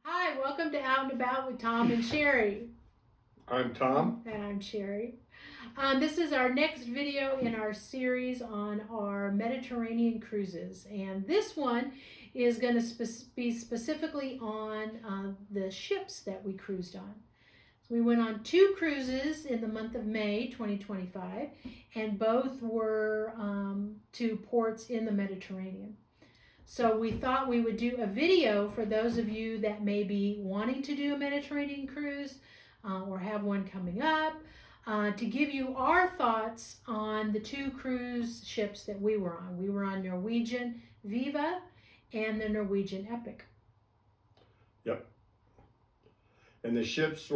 Hi, welcome to Out and About with Tom and Sherry. I'm Tom. And I'm Sherry. This is our next video in our series on our Mediterranean cruises. And this one is going to be specifically on the ships that we cruised on. So we went on 2 cruises in the month of May 2025, and both were to ports in the Mediterranean. So we thought we would do a video for those of you that may be wanting to do a Mediterranean cruise or have one coming up to give you our thoughts on the 2 cruise ships that we were on. We were on Norwegian Viva and the Norwegian Epic. Yep. And the ships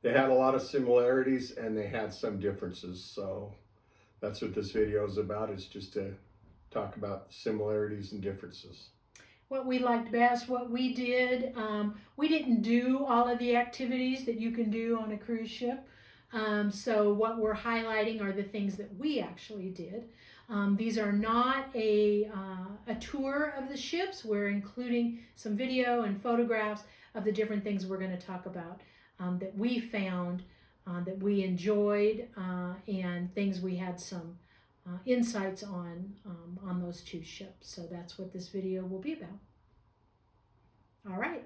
they had a lot of similarities and they had some differences. So that's what this video is about, is just to talk about similarities and differences. What we liked best, what we did. We didn't do all of the activities that you can do on a cruise ship. So what we're highlighting are the things that we actually did. These are not a tour of the ships. We're including some video and photographs of the different things we're going to talk about that we found, that we enjoyed, and things we had some insights on those 2 ships. So that's what this video will be about. All right,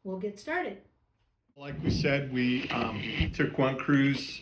we'll get started. Like we said, we took one cruise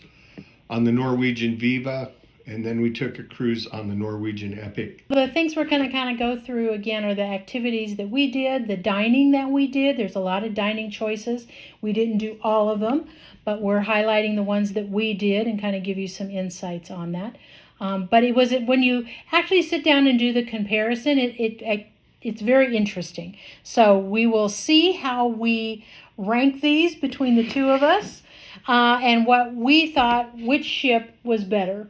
on the Norwegian Viva, and then we took a cruise on the Norwegian Epic. The things we're going to kind of go through again are the activities that we did, the dining that we did. There's a lot of dining choices. We didn't do all of them, but we're highlighting the ones that we did and kind of give you some insights on that. But when you actually sit down and do the comparison, it's very interesting. So we will see how we rank these between the 2 of us and what we thought which ship was better.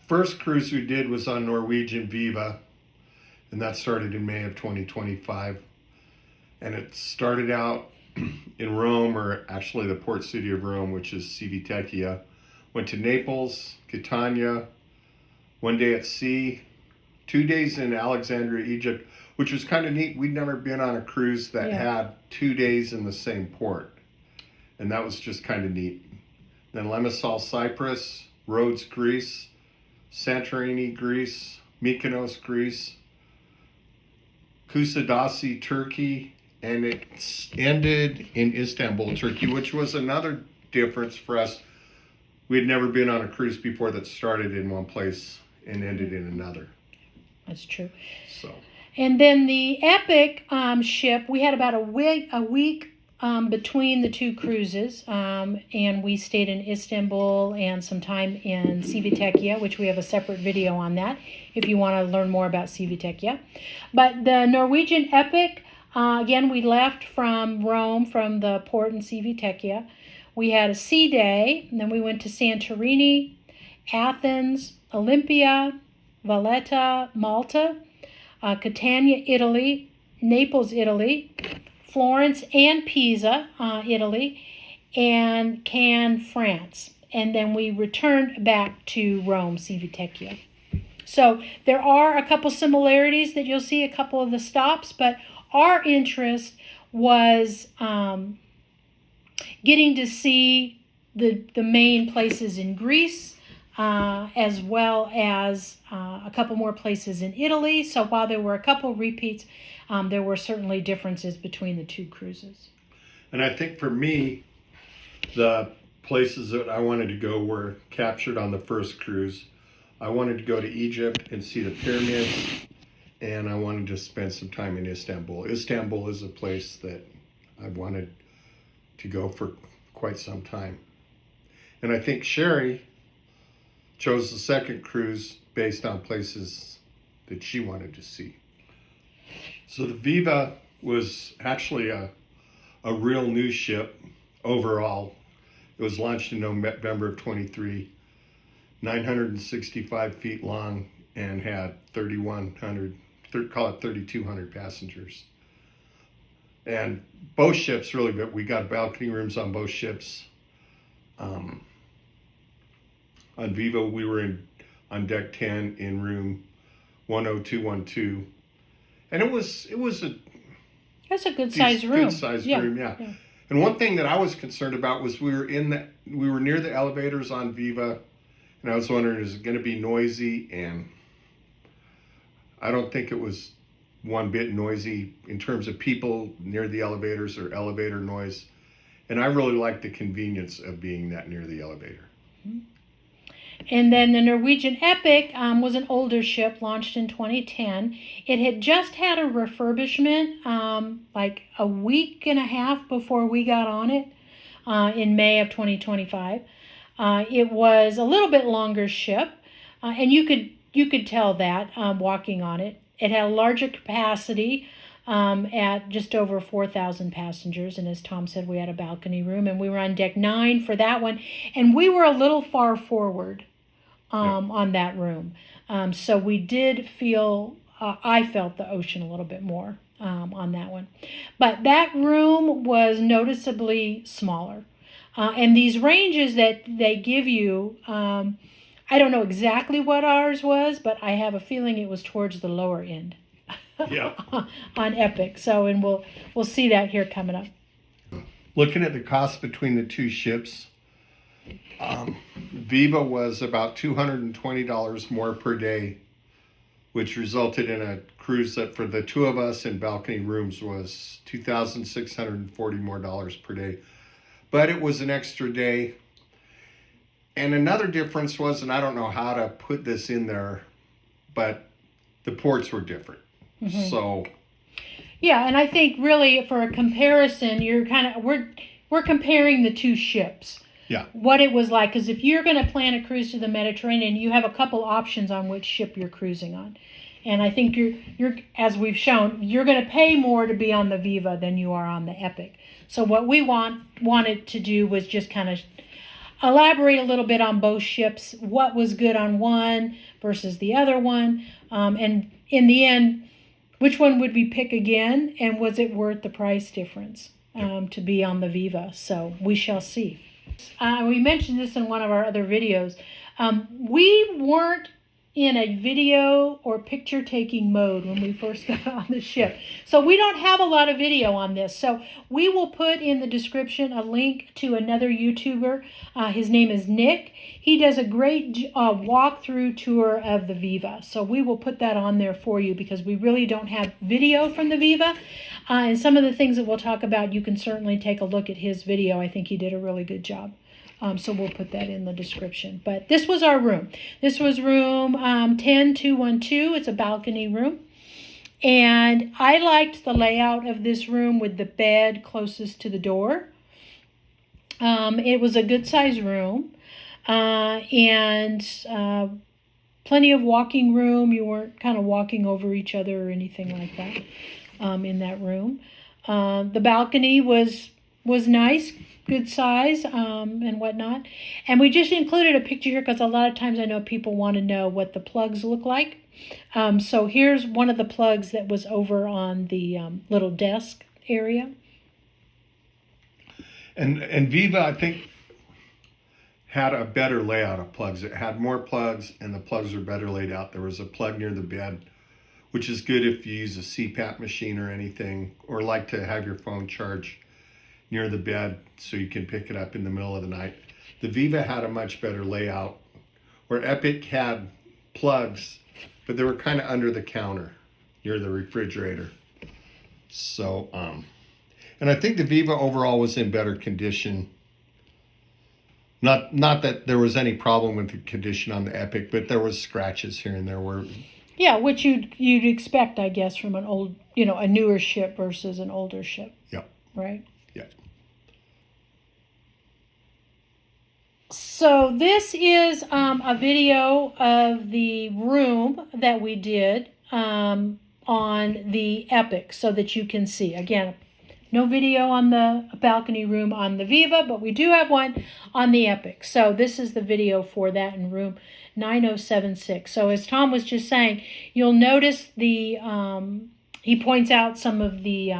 First cruise we did was on Norwegian Viva, and that started in May of 2025. And it started out in Rome, or actually the port city of Rome, which is Civitavecchia. Went to Naples, Catania, 1 day at sea, 2 days in Alexandria, Egypt, which was kind of neat. We'd never been on a cruise that had 2 days in the same port, and that was just kind of neat. Then Limassol, Cyprus, Rhodes, Greece, Santorini, Greece, Mykonos, Greece, Kusadasi, Turkey, and it ended in Istanbul, Turkey, which was another difference for us. We had never been on a cruise before that started in one place and ended in another. That's true. So. And then the Epic ship, we had about a week between the 2 cruises, and we stayed in Istanbul and some time in Civitavecchia, which we have a separate video on that if you want to learn more about Civitavecchia. But the Norwegian Epic, again, we left from Rome, from the port in Civitavecchia. We had a sea day, and then we went to Santorini, Athens, Olympia, Valletta, Malta, Catania, Italy, Naples, Italy, Florence and Pisa, Italy, and Cannes, France. And then we returned back to Rome, Civitavecchia. So there are a couple similarities that you'll see, a couple of the stops, but our interest was getting to see the main places in Greece, as well as a couple more places in Italy. So while there were a couple repeats, there were certainly differences between the 2 cruises. And I think for me, the places that I wanted to go were captured on the first cruise. I wanted to go to Egypt and see the pyramids, and I wanted to spend some time in Istanbul. Istanbul is a place that I've wanted to go for quite some time. And I think Sherry chose the second cruise based on places that she wanted to see. So the Viva was actually a real new ship overall. It was launched in November of 23, 965 feet long, and had 3,200 passengers. And both ships really, but we got balcony rooms on both ships. On Viva, we were on deck 10 in room 10212. And it was That's a good sized room. Good sized room, yeah. And one thing that I was concerned about was we were near the elevators on Viva, and I was wondering, is it going to be noisy? And I don't think it was one bit noisy in terms of people near the elevators or elevator noise. And I really like the convenience of being that near the elevator. And then the Norwegian Epic was an older ship launched in 2010. It had just had a refurbishment like a week and a half before we got on it in May of 2025. It was a little bit longer ship, and you could tell that walking on it. It had a larger capacity at just over 4,000 passengers. And as Tom said, we had a balcony room, and we were on deck 9 for that one. And we were a little far forward on that room. So we did feel, I felt the ocean a little bit more on that one. But that room was noticeably smaller. And these ranges that they give you, I don't know exactly what ours was, but I have a feeling it was towards the lower end. Yeah. On Epic. So, and we'll see that here coming up. Looking at the cost between the two ships, Viva was about $220 more per day, which resulted in a cruise that for the two of us in balcony rooms was $2,640 more per day. But it was an extra day. And another difference was, and I don't know how to put this in there, but the ports were different. Mm-hmm. So, yeah, and I think really for a comparison, we're comparing the two ships. Yeah. What it was like, because if you're going to plan a cruise to the Mediterranean, you have a couple options on which ship you're cruising on, and I think you're as we've shown, you're going to pay more to be on the Viva than you are on the Epic. So what we wanted to do was just kind of elaborate a little bit on both ships, what was good on one versus the other one, and in the end, which one would we pick again, and was it worth the price difference to be on the Viva? So we shall see. We mentioned this in one of our other videos. We weren't in a video or picture taking mode when we first got on the ship. So we don't have a lot of video on this. So we will put in the description a link to another YouTuber. His name is Nick. He does a great walkthrough tour of the Viva. So we will put that on there for you because we really don't have video from the Viva. And some of the things that we'll talk about, you can certainly take a look at his video. I think he did a really good job. So we'll put that in the description. But this was our room. This was room 10212. It's a balcony room. And I liked the layout of this room with the bed closest to the door. It was a good size room. And plenty of walking room. You weren't kind of walking over each other or anything like that in that room. The balcony was nice. Good size and whatnot. And we just included a picture here because a lot of times I know people want to know what the plugs look like. So here's one of the plugs that was over on the little desk area. And Viva, I think, had a better layout of plugs. It had more plugs, and the plugs were better laid out. There was a plug near the bed, which is good if you use a CPAP machine or anything, or like to have your phone charged near the bed so you can pick it up in the middle of the night. The Viva had a much better layout, where Epic had plugs, but they were kind of under the counter near the refrigerator. So, and I think the Viva overall was in better condition. Not that there was any problem with the condition on the Epic, but there was scratches here and there where. Yeah, which you'd expect, I guess, from an old, a newer ship versus an older ship. Yeah. Right? Yeah. So this is a video of the room that we did on the Epic so that you can see. Again, no video on the balcony room on the Viva, but we do have one on the Epic. So this is the video for that in room 9076. So as Tom was just saying, you'll notice he points out some of the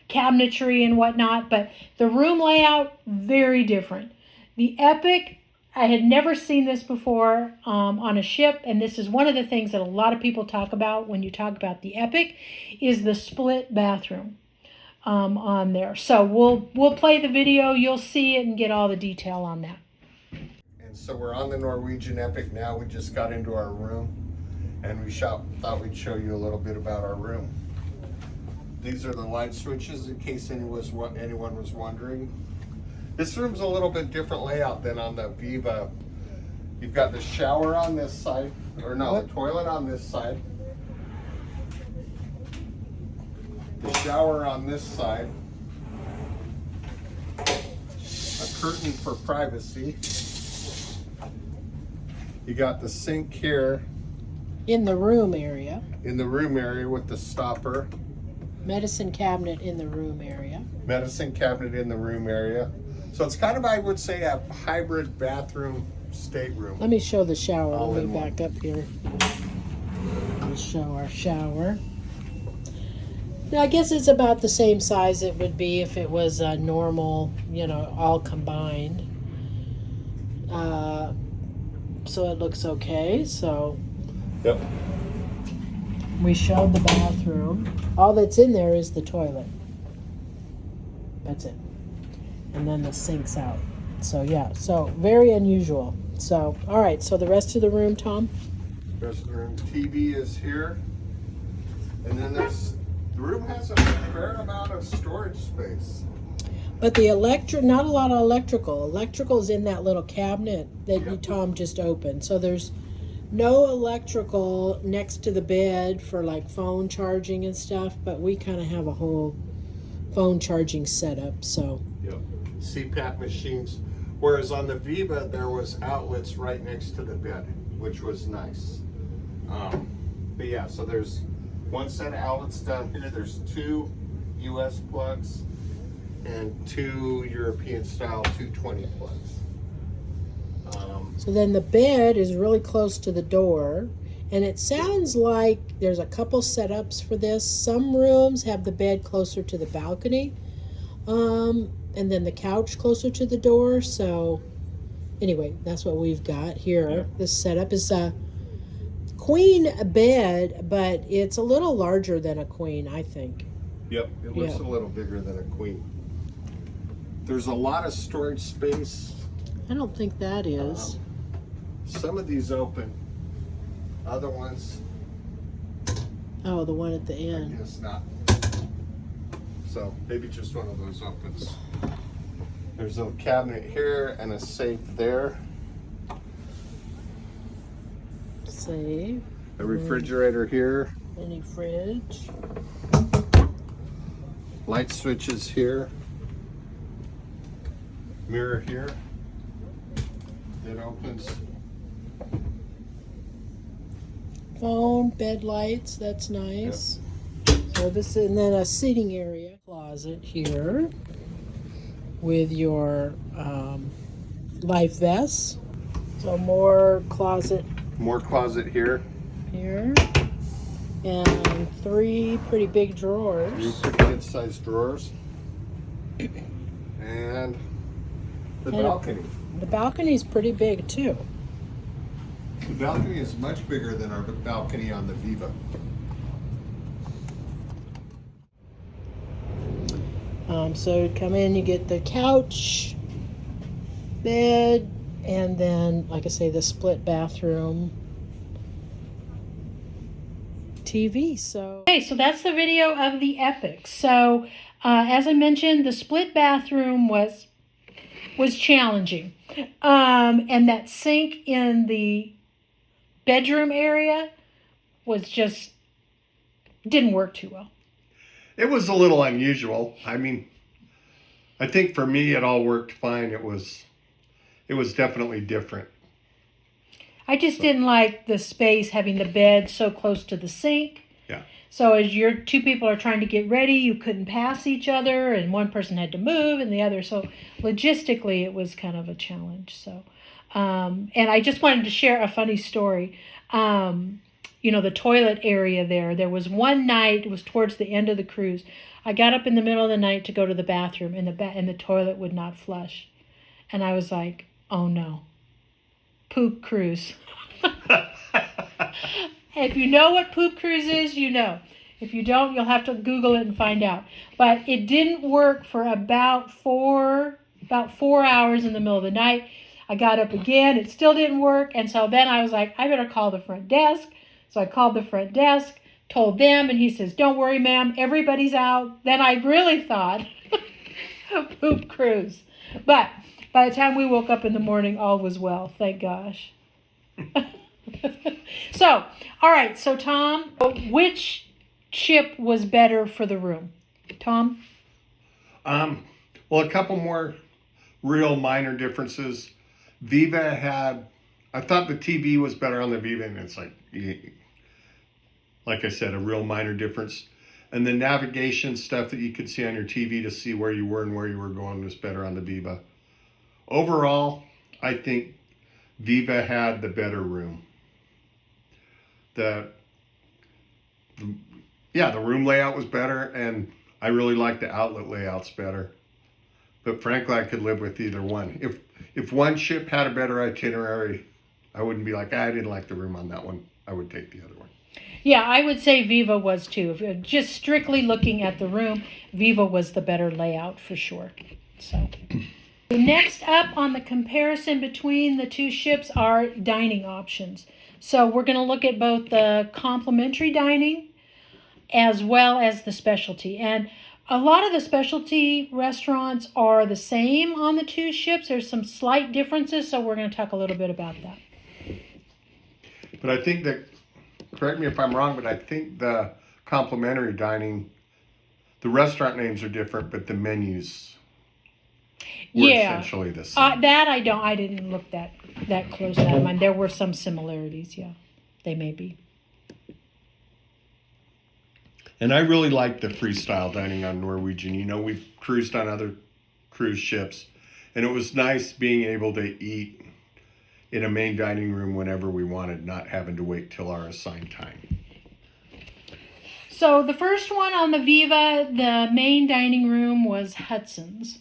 cabinetry and whatnot, but the room layout, very different. The Epic, I had never seen this before on a ship, and this is one of the things that a lot of people talk about when you talk about the Epic, is the split bathroom. on there. So we'll play the video. You'll see it and get all the detail on that. And so we're on the Norwegian Epic now. We just got into our room, and we thought we'd show you a little bit about our room. These are the light switches in case anyone was wondering. This room's a little bit different layout than on the Viva. You've got the shower on this side, or no, the toilet on this side. The shower on this side. A curtain for privacy. You got the sink here. In the room area. In the room area with the stopper. Medicine cabinet in the room area. Medicine cabinet in the room area. So it's kind of, I would say, a hybrid bathroom stateroom. Let me show the shower. All Let in me one. back up here. We'll show our shower. Now, I guess it's about the same size it would be if it was a normal, all combined. So it looks okay. So Yep. we showed the bathroom. All that's in there is the toilet. That's it. And then the sink's out. So yeah, so very unusual. So, all right, so the rest of the room, Tom? Rest of the room. TV is here. And then the room has a fair amount of storage space. But the not a lot of electrical. Electrical's in that little cabinet that Tom just opened. So there's no electrical next to the bed for like phone charging and stuff, but we kind of have a whole phone charging setup, so. Yep. CPAP machines. Whereas on the Viva, there was outlets right next to the bed, which was nice. But yeah, so there's one set of outlets down here. There's 2 US plugs and 2 European style 220 plugs. So then the bed is really close to the door, and it sounds like there's a couple setups for this. Some rooms have the bed closer to the balcony, and then the couch closer to the door. So anyway, that's what we've got here. Yeah. This setup is a queen bed, but it's a little larger than a queen, I think. Yep, it looks a little bigger than a queen. There's a lot of storage space. I don't think that is. Some of these open, other ones, Oh, the one at the I end. guess not. So maybe just one of those opens. There's a cabinet here and a safe there. Save. A refrigerator here. Mini fridge. Light switches here. Mirror here. It opens. Phone, bed lights, that's nice. So this, and then a seating area. Closet here with your life vests. So more closet More closet here. here. And 3 pretty big drawers. Pretty good sized drawers. And the balcony. The balcony's pretty big too. The balcony is much bigger than our balcony on the Viva. So you come in, you get the couch, bed, and then, like I say, the split bathroom, TV. So okay, so that's the video of the Epic. So as I mentioned, the split bathroom was challenging, and that sink in the bedroom area didn't work too well. It was a little unusual. I mean, I think for me it all worked fine. It was definitely different. I just didn't like the space having the bed so close to the sink. Yeah. So as your 2 people are trying to get ready, you couldn't pass each other, and one person had to move and the other. So logistically, it was kind of a challenge. So, and I just wanted to share a funny story. The toilet area there was one night, it was towards the end of the cruise. I got up in the middle of the night to go to the bathroom, and the toilet would not flush. And I was like, oh no, poop cruise. If you know what poop cruise is, you know. If you don't, you'll have to Google it and find out. But it didn't work for about 4 hours in the middle of the night. I got up again. It still didn't work. And so then I was like, I better call the front desk. So I called the front desk, told them, and he says, don't worry, ma'am, everybody's out. Then I really thought, poop cruise. But by the time we woke up in the morning, all was well. Thank gosh. So, all right. So, Tom, which ship was better for the room? Tom? Well, a couple more real minor differences. Viva had, I thought the TV was better on the Viva, and it's like I said, a real minor difference. And the navigation stuff that you could see on your TV to see where you were and where you were going was better on the Viva. Overall, I think Viva had the better room. The room layout was better, and I really like the outlet layouts better. But frankly, I could live with either one. If one ship had a better itinerary, I wouldn't be like, I didn't like the room on that one. I would take the other one. Yeah, I would say Viva was too. If you're just strictly looking at the room, Viva was the better layout for sure. So next up on the comparison between the two ships are dining options. So we're going to look at both the complimentary dining as well as the specialty. And a lot of the specialty restaurants are the same on the two ships. There's some slight differences, so we're going to talk a little bit about that. But I think that, correct me if I'm wrong, but I think the complimentary dining, the restaurant names are different, but the menus were essentially the same. That I didn't look that close at them. And there were some similarities, yeah. They may be. And I really like the freestyle dining on Norwegian. You know, we've cruised on other cruise ships, and it was nice being able to eat in a main dining room whenever we wanted, not having to wait till our assigned time. So the first one on the Viva, the main dining room was Hudson's.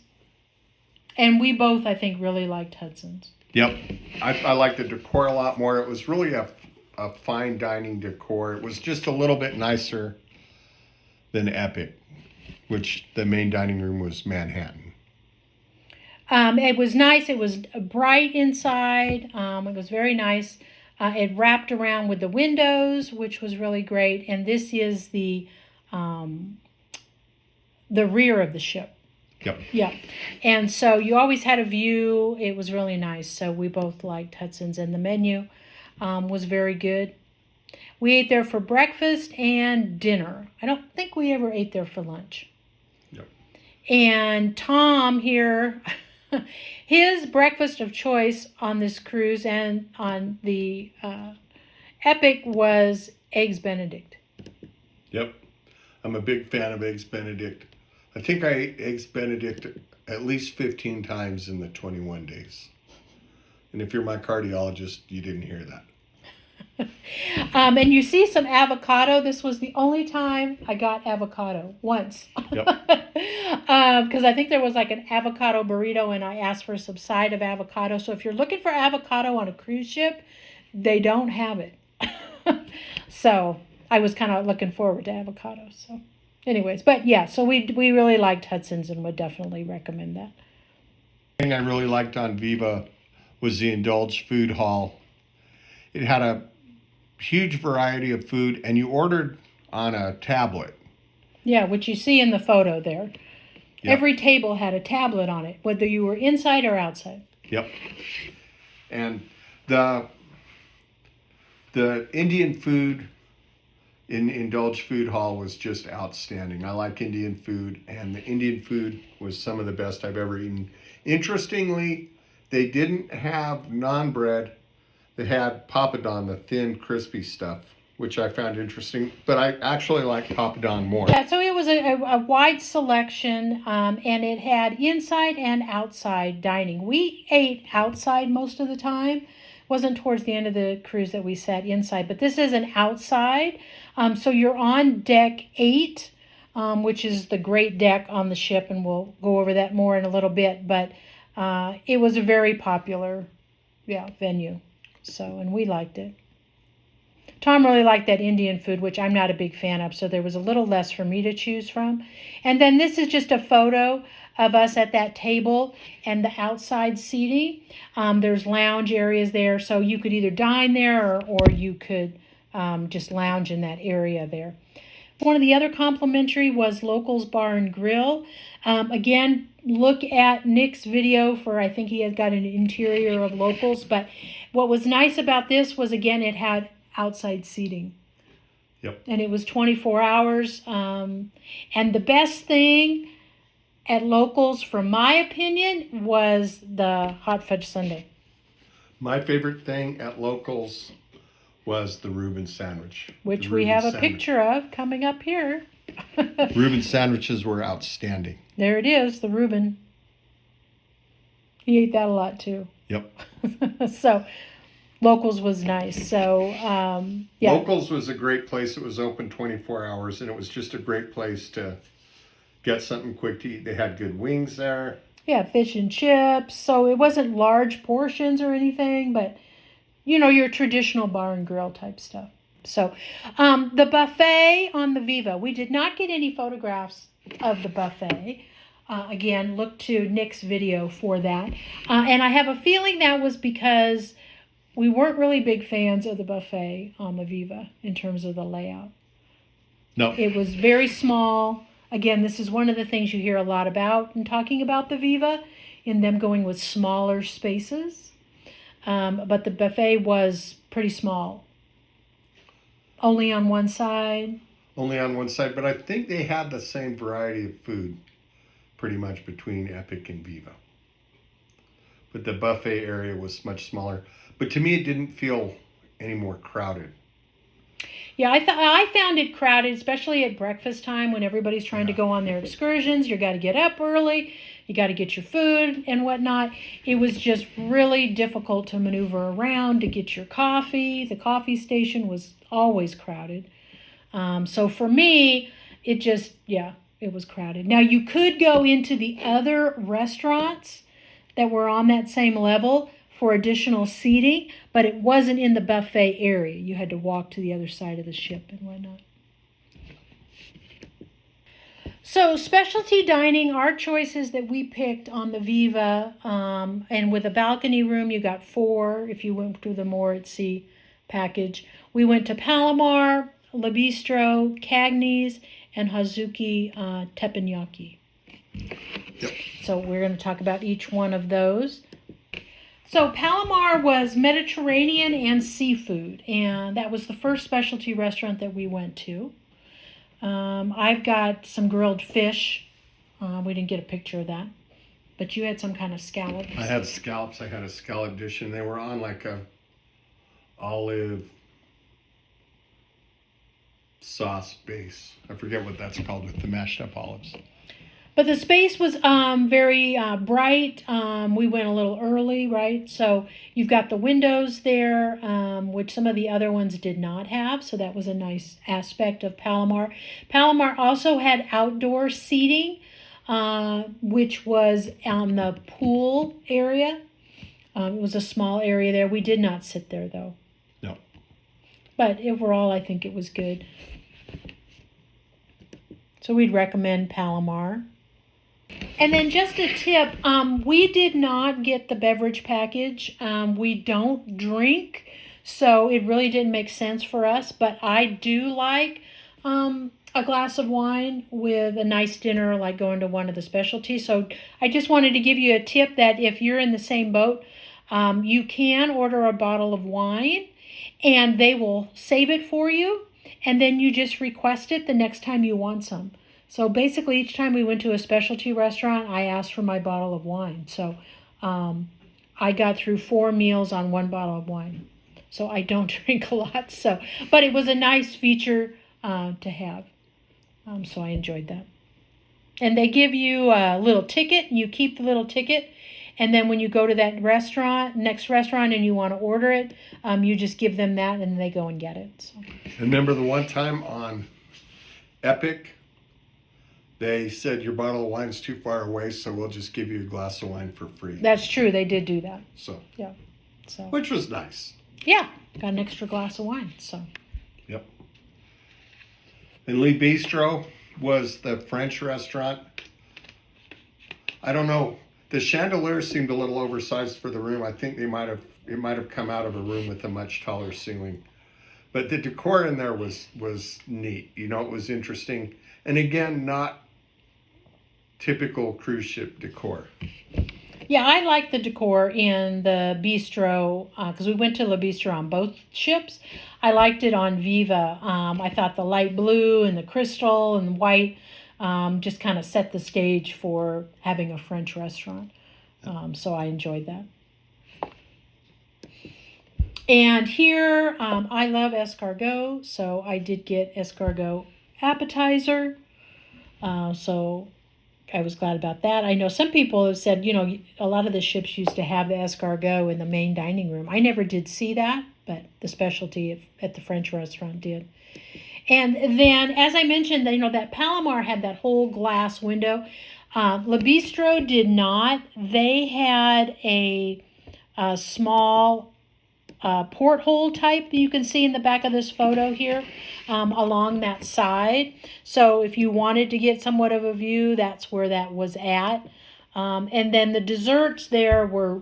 And we both, I think, really liked Hudson's. Yep. I liked the decor a lot more. It was really a fine dining decor. It was just a little bit nicer than Epic, which the main dining room was Manhattan. It was nice. It was bright inside. It was very nice. It wrapped around with the windows, which was really great. And this is the rear of the ship. Yep. Yeah. And so you always had a view. It was really nice. So we both liked Hudson's, and the menu was very good. We ate there for breakfast and dinner. I don't think we ever ate there for lunch. Yep. And Tom here, his breakfast of choice on this cruise and on the Epic was Eggs Benedict. Yep. I'm a big fan of Eggs Benedict. I think I ate Eggs Benedict at least 15 times in the 21 days. And if you're my cardiologist, you didn't hear that. And you see some avocado. This was the only time I got avocado, once. Yep. Because I think there was like an avocado burrito, and I asked for some side of avocado. So if you're looking for avocado on a cruise ship, they don't have it. So I was kind of looking forward to avocado. So anyways, but yeah, so we really liked Hudson's and would definitely recommend that. The thing I really liked on Viva was the Indulge Food Hall. It had a huge variety of food, and you ordered on a tablet. Yeah, which you see in the photo there. Yep. Every table had a tablet on it, whether you were inside or outside. Yep. And the Indian food in Indulge Food Hall was just outstanding. I like Indian food, and the Indian food was some of the best I've ever eaten. Interestingly, they didn't have naan bread. They had papadon, the thin, crispy stuff, which I found interesting. But I actually like papadon more. Yeah, so it was a wide selection, and it had inside and outside dining. We ate outside most of the time. It wasn't towards the end of the cruise that we sat inside, but this is an outside. So you're on deck 8, which is the great deck on the ship, and we'll go over that more in a little bit. But it was a very popular venue. So, and we liked it. Tom really liked that Indian food, which I'm not a big fan of, so there was a little less for me to choose from. And then this is just a photo of us at that table and the outside seating. There's lounge areas there, so you could either dine there or you could just lounge in that area there. One of the other complimentary was Locals Bar and Grill. Again, look at Nick's video for, I think he has got an interior of Locals, but what was nice about this was, again, it had outside seating. Yep. And it was 24 hours. And the best thing at Locals, from my opinion, was the hot fudge sundae. My favorite thing at Locals was the Reuben sandwich. Which we have a picture of coming up here. Reuben sandwiches were outstanding. There it is, the Reuben. He ate that a lot too. Yep. So, Locals was nice. So, yeah. Locals was a great place. It was open 24 hours, and it was just a great place to get something quick to eat. They had good wings there. Yeah, fish and chips. So it wasn't large portions or anything, but you know, your traditional bar and grill type stuff. So, the buffet on the Viva, we did not get any photographs of the buffet. Again, look to Nick's video for that. And I have a feeling that was because we weren't really big fans of the buffet on the Viva in terms of the layout. No. It was very small. Again, this is one of the things you hear a lot about in talking about the Viva, in them going with smaller spaces. But the buffet was pretty small. Only on one side. Only on one side, but I think they had the same variety of food pretty much between Epic and Viva. But the buffet area was much smaller. But to me, it didn't feel any more crowded. Yeah, I found it crowded, especially at breakfast time when everybody's trying to go on their excursions. You got to get up early. You got to get your food and whatnot. It was just really difficult to maneuver around to get your coffee. The coffee station was always crowded. So for me, it was crowded. Now, you could go into the other restaurants that were on that same level for additional seating, but it wasn't in the buffet area. You had to walk to the other side of the ship and whatnot. So specialty dining, our choices that we picked on the Viva, and with a balcony room, you got 4 if you went to the more at sea package. We went to Palomar, Le Bistro, Cagney's, and Hazuki Teppanyaki. Yep. So we're going to talk about each one of those. So Palomar was Mediterranean and seafood, and that was the first specialty restaurant that we went to. I've got some grilled fish. We didn't get a picture of that, but you had some kind of scallops. I had scallops. I had a scallop dish, and they were on like a olive sauce base. I forget what that's called with the mashed up olives. But the space was very bright. We went a little early, right? So you've got the windows there, which some of the other ones did not have. So that was a nice aspect of Palomar. Palomar also had outdoor seating, which was on the pool area. It was a small area there. We did not sit there, though. No. But overall, I think it was good. So we'd recommend Palomar. And then just a tip, we did not get the beverage package. We don't drink, so it really didn't make sense for us. But I do like a glass of wine with a nice dinner, like going to one of the specialties. So I just wanted to give you a tip that if you're in the same boat, you can order a bottle of wine, and they will save it for you, and then you just request it the next time you want some. So basically, each time we went to a specialty restaurant, I asked for my bottle of wine. So I got through 4 meals on 1 bottle of wine. So I don't drink a lot. But it was a nice feature to have. So I enjoyed that. And they give you a little ticket, and you keep the little ticket. And then when you go to that next restaurant, and you want to order it, you just give them that, and they go and get it. So. Remember the one time on Epic, they said your bottle of wine's too far away, so we'll just give you a glass of wine for free. That's true. They did do that. So. Yeah. So. Which was nice. Yeah. Got an extra glass of wine. So. And Lee Bistro was the French restaurant. I don't know. The chandelier seemed a little oversized for the room. I think it might have come out of a room with a much taller ceiling. But the decor in there was neat. You know, it was interesting. And again, not typical cruise ship decor. Yeah, I like the decor in the bistro because we went to Le Bistro on both ships. I liked it on Viva. I thought the light blue and the crystal and white just kind of set the stage for having a French restaurant. So I enjoyed that. And here, I love escargot, so I did get escargot appetizer. So I was glad about that. I know some people have said, a lot of the ships used to have the escargot in the main dining room. I never did see that, but the specialty at the French restaurant did. And then, as I mentioned, that Palomar had that whole glass window. Le Bistro did not. They had a small porthole type that you can see in the back of this photo here along that side. So if you wanted to get somewhat of a view, that's where that was at. And then the desserts there were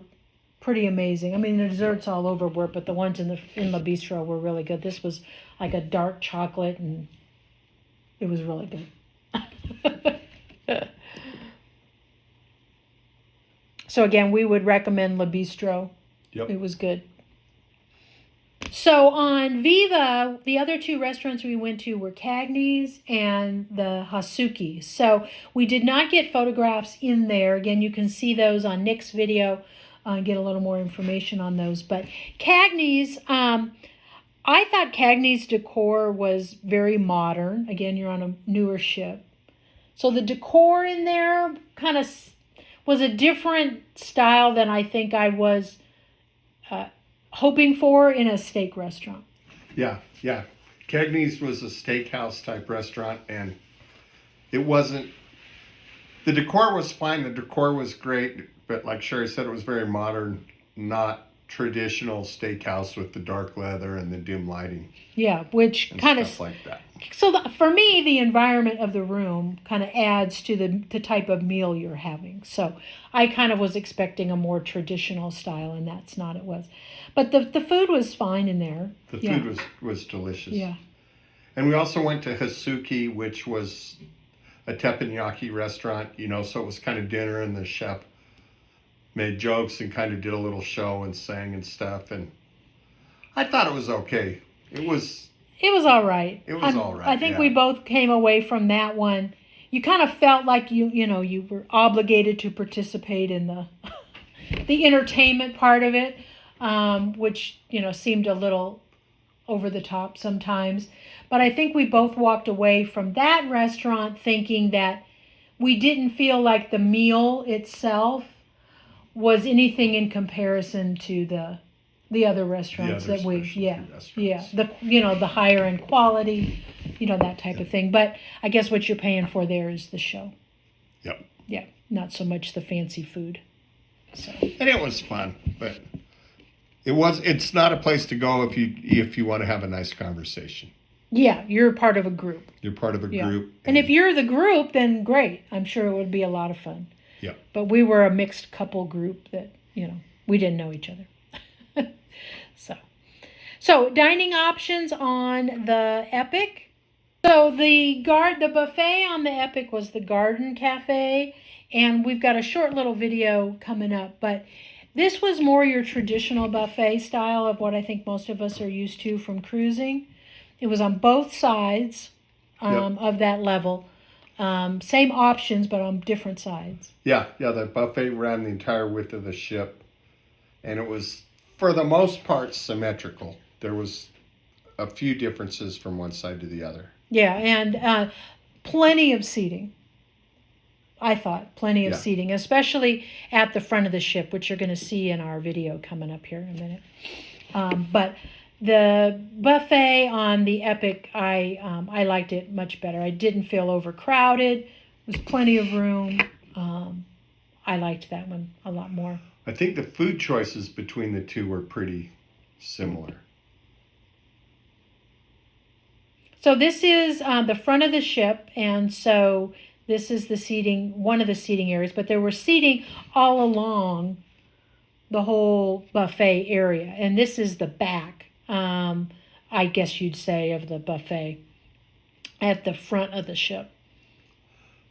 pretty amazing. I mean, the desserts all over were, but the ones in La Bistro were really good. This was like a dark chocolate, and it was really good. So again, we would recommend La Bistro. Yep. It was good. So on Viva, the other two restaurants we went to were Cagney's and the Hasuki. So we did not get photographs in there. Again, you can see those on Nick's video and get a little more information on those. But Cagney's, I thought Cagney's decor was very modern. Again, you're on a newer ship. So the decor in there kind of was a different style than I think I was hoping for in a steak restaurant. Yeah. Cagney's was a steakhouse type restaurant, and it wasn't. The decor was fine. The decor was great, but like Sherry said, it was very modern, not traditional steakhouse with the dark leather and the dim lighting. Yeah, which kind of stuff like that. So for me, the environment of the room kind of adds to the type of meal you're having. So I kind of was expecting a more traditional style, and that's not it was. But the food was fine in there. The food was delicious. Yeah. And we also went to Hasuki, which was a teppanyaki restaurant, so it was kind of dinner, and the chef made jokes and kind of did a little show and sang and stuff. And I thought it was okay. It was all right. It was all right. I think we both came away from that one. You kind of felt like you were obligated to participate in the entertainment part of it, which seemed a little over the top sometimes. But I think we both walked away from that restaurant thinking that we didn't feel like the meal itself was anything in comparison to the other restaurants that we the higher end quality, that type of thing. But I guess what you're paying for there is the show. Yep. Yeah, not so much the fancy food. So. And it was fun, but it's not a place to go if you want to have a nice conversation. Yeah, you're part of a group. You're part of a group. And if you're the group, then great. I'm sure it would be a lot of fun. Yeah. But we were a mixed couple group that, we didn't know each other. So dining options on the Epic. So the buffet on the Epic was the Garden Cafe, and we've got a short little video coming up, but this was more your traditional buffet style of what I think most of us are used to from cruising. It was on both sides of that level. Same options, but on different sides. Yeah, the buffet ran the entire width of the ship, and it was, for the most part, symmetrical. There was a few differences from one side to the other. Yeah, and plenty of seating. I thought plenty of seating, especially at the front of the ship, which you're going to see in our video coming up here in a minute. But the buffet on the Epic, I liked it much better. I didn't feel overcrowded. There was plenty of room. I liked that one a lot more. I think the food choices between the two were pretty similar. So this is the front of the ship, and so this is the seating, one of the seating areas, but there were seating all along the whole buffet area, and this is the back, I guess you'd say, of the buffet at the front of the ship.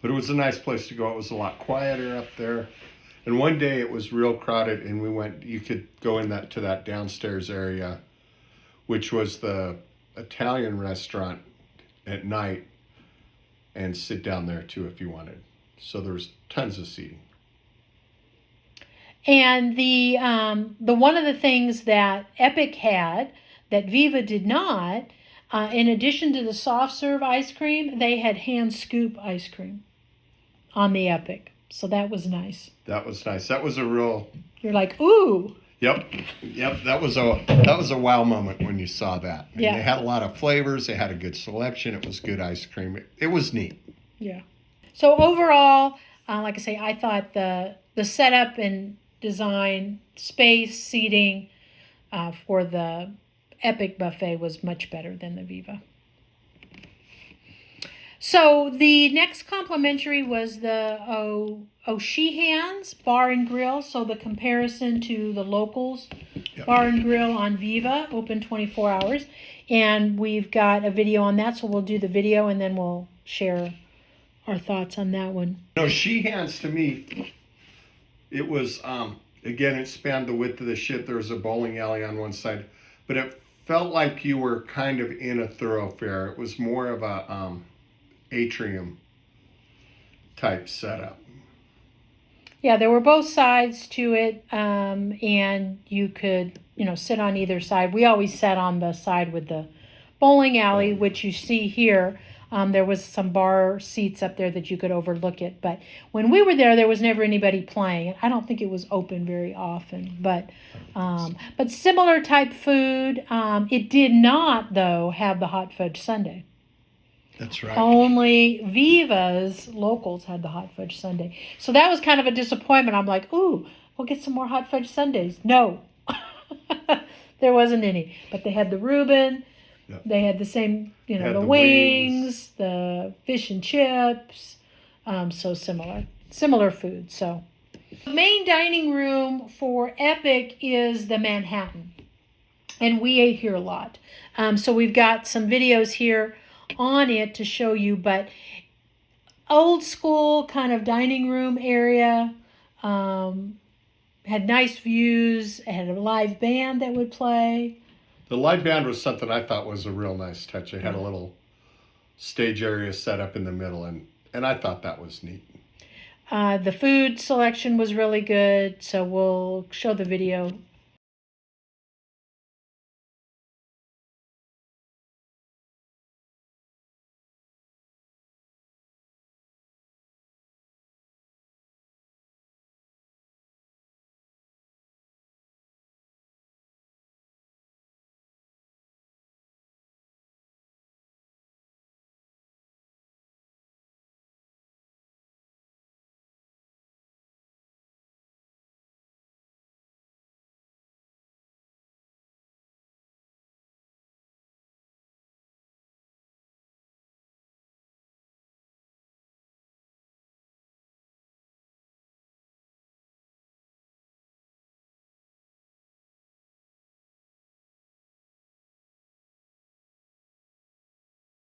But it was a nice place to go. It was a lot quieter up there. And one day it was real crowded, and we went, you could go in that to that downstairs area, which was the Italian restaurant at night, and sit down there too if you wanted. So there was tons of seating. And the one of the things that Epic had that Viva did not, in addition to the soft serve ice cream, they had hand scoop ice cream on the Epic. So that was nice. That was nice. That was a real. You're like, ooh. Yep. That was a wow moment when you saw that. And yeah. They had a lot of flavors. They had a good selection. It was good ice cream. It was neat. Yeah. So overall, like I say, I thought the setup and design, space, seating for the Epic buffet was much better than the Viva. So the next complimentary was the O'Sheehan's Bar and Grill. So the comparison to the locals Bar and Grill on Viva, open 24 hours. And we've got a video on that, so we'll do the video and then we'll share our thoughts on that one. No, Sheehan's to me, it was, again, it spanned the width of the ship. There was a bowling alley on one side, but it felt like you were kind of in a thoroughfare. It was more of a atrium type setup. Yeah, there were both sides to it, and you could, sit on either side. We always sat on the side with the bowling alley, which you see here. There was some bar seats up there that you could overlook it. But when we were there was never anybody playing. I don't think it was open very often. But similar type food. It did not, though, have the hot fudge sundae. That's right. Only Viva's locals had the hot fudge sundae. So that was kind of a disappointment. I'm like, ooh, we'll get some more hot fudge sundaes. No, there wasn't any. But they had the Reuben. Yep. They had the same, the wings, the fish and chips. So similar food. So the main dining room for Epic is the Manhattan. And we ate here a lot. So we've got some videos here on it to show you, but old school kind of dining room area, had nice views. It had a live band that would play. The live band was something I thought was a real nice touch. They had a little stage area set up in the middle, and I thought that was neat. The food selection was really good, so we'll show the video.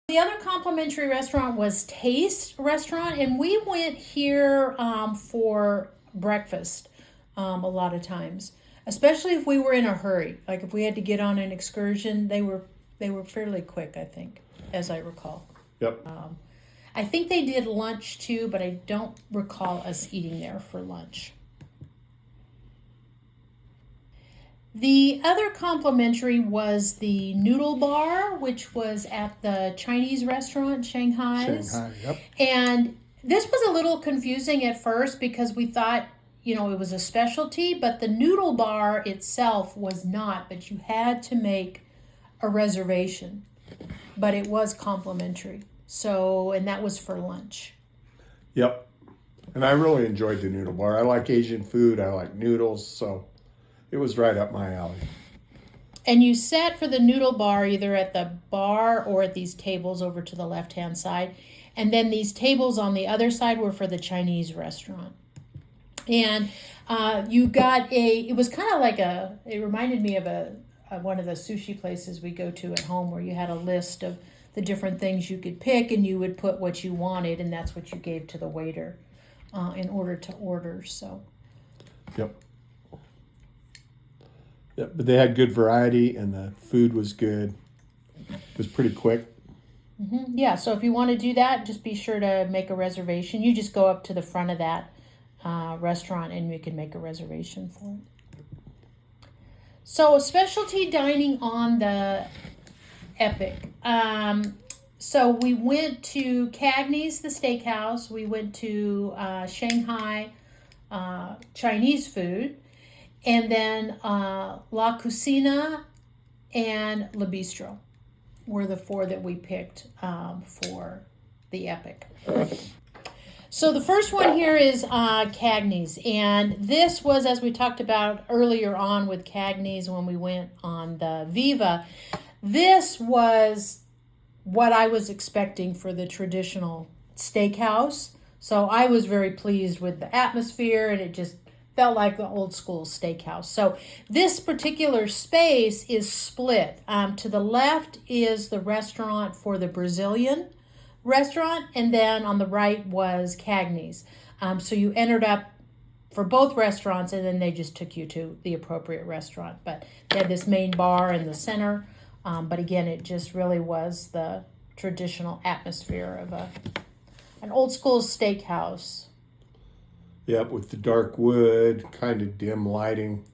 The other complimentary restaurant was Taste Restaurant, and we went here for breakfast a lot of times, especially if we were in a hurry. Like if we had to get on an excursion, they were fairly quick, I think, as I recall. Yep. I think they did lunch too, but I don't recall us eating there for lunch. The other complimentary was the noodle bar, which was at the Chinese restaurant, Shanghai's. Shanghai, yep. And this was a little confusing at first because we thought, it was a specialty, but the noodle bar itself was not, but you had to make a reservation. But it was complimentary. So, and that was for lunch. Yep. And I really enjoyed the noodle bar. I like Asian food. I like noodles, so it was right up my alley. And you sat for the noodle bar either at the bar or at these tables over to the left-hand side. And then these tables on the other side were for the Chinese restaurant. And you got it was kind of like it reminded me of one of the sushi places we go to at home where you had a list of the different things you could pick and you would put what you wanted and that's what you gave to the waiter in order to order. So. Yep. Yep, but they had good variety and the food was good. It was pretty quick. Mm-hmm. Yeah, so if you want to do that, just be sure to make a reservation. You just go up to the front of that restaurant and you can make a reservation for it. So specialty dining on the Epic. So we went to Cagney's, the steakhouse. We went to Shanghai Chinese food. And then La Cucina and Le Bistro were the four that we picked for the Epic. So the first one here is Cagney's. And this was, as we talked about earlier on with Cagney's when we went on the Viva, this was what I was expecting for the traditional steakhouse. So I was very pleased with the atmosphere and it just felt like the old school steakhouse. So this particular space is split. To the left is the restaurant for the Brazilian restaurant, and then on the right was Cagney's. So you entered up for both restaurants, and then they just took you to the appropriate restaurant. But they had this main bar in the center. But again, it just really was the traditional atmosphere of an old school steakhouse. Yep, with the dark wood, kind of dim lighting.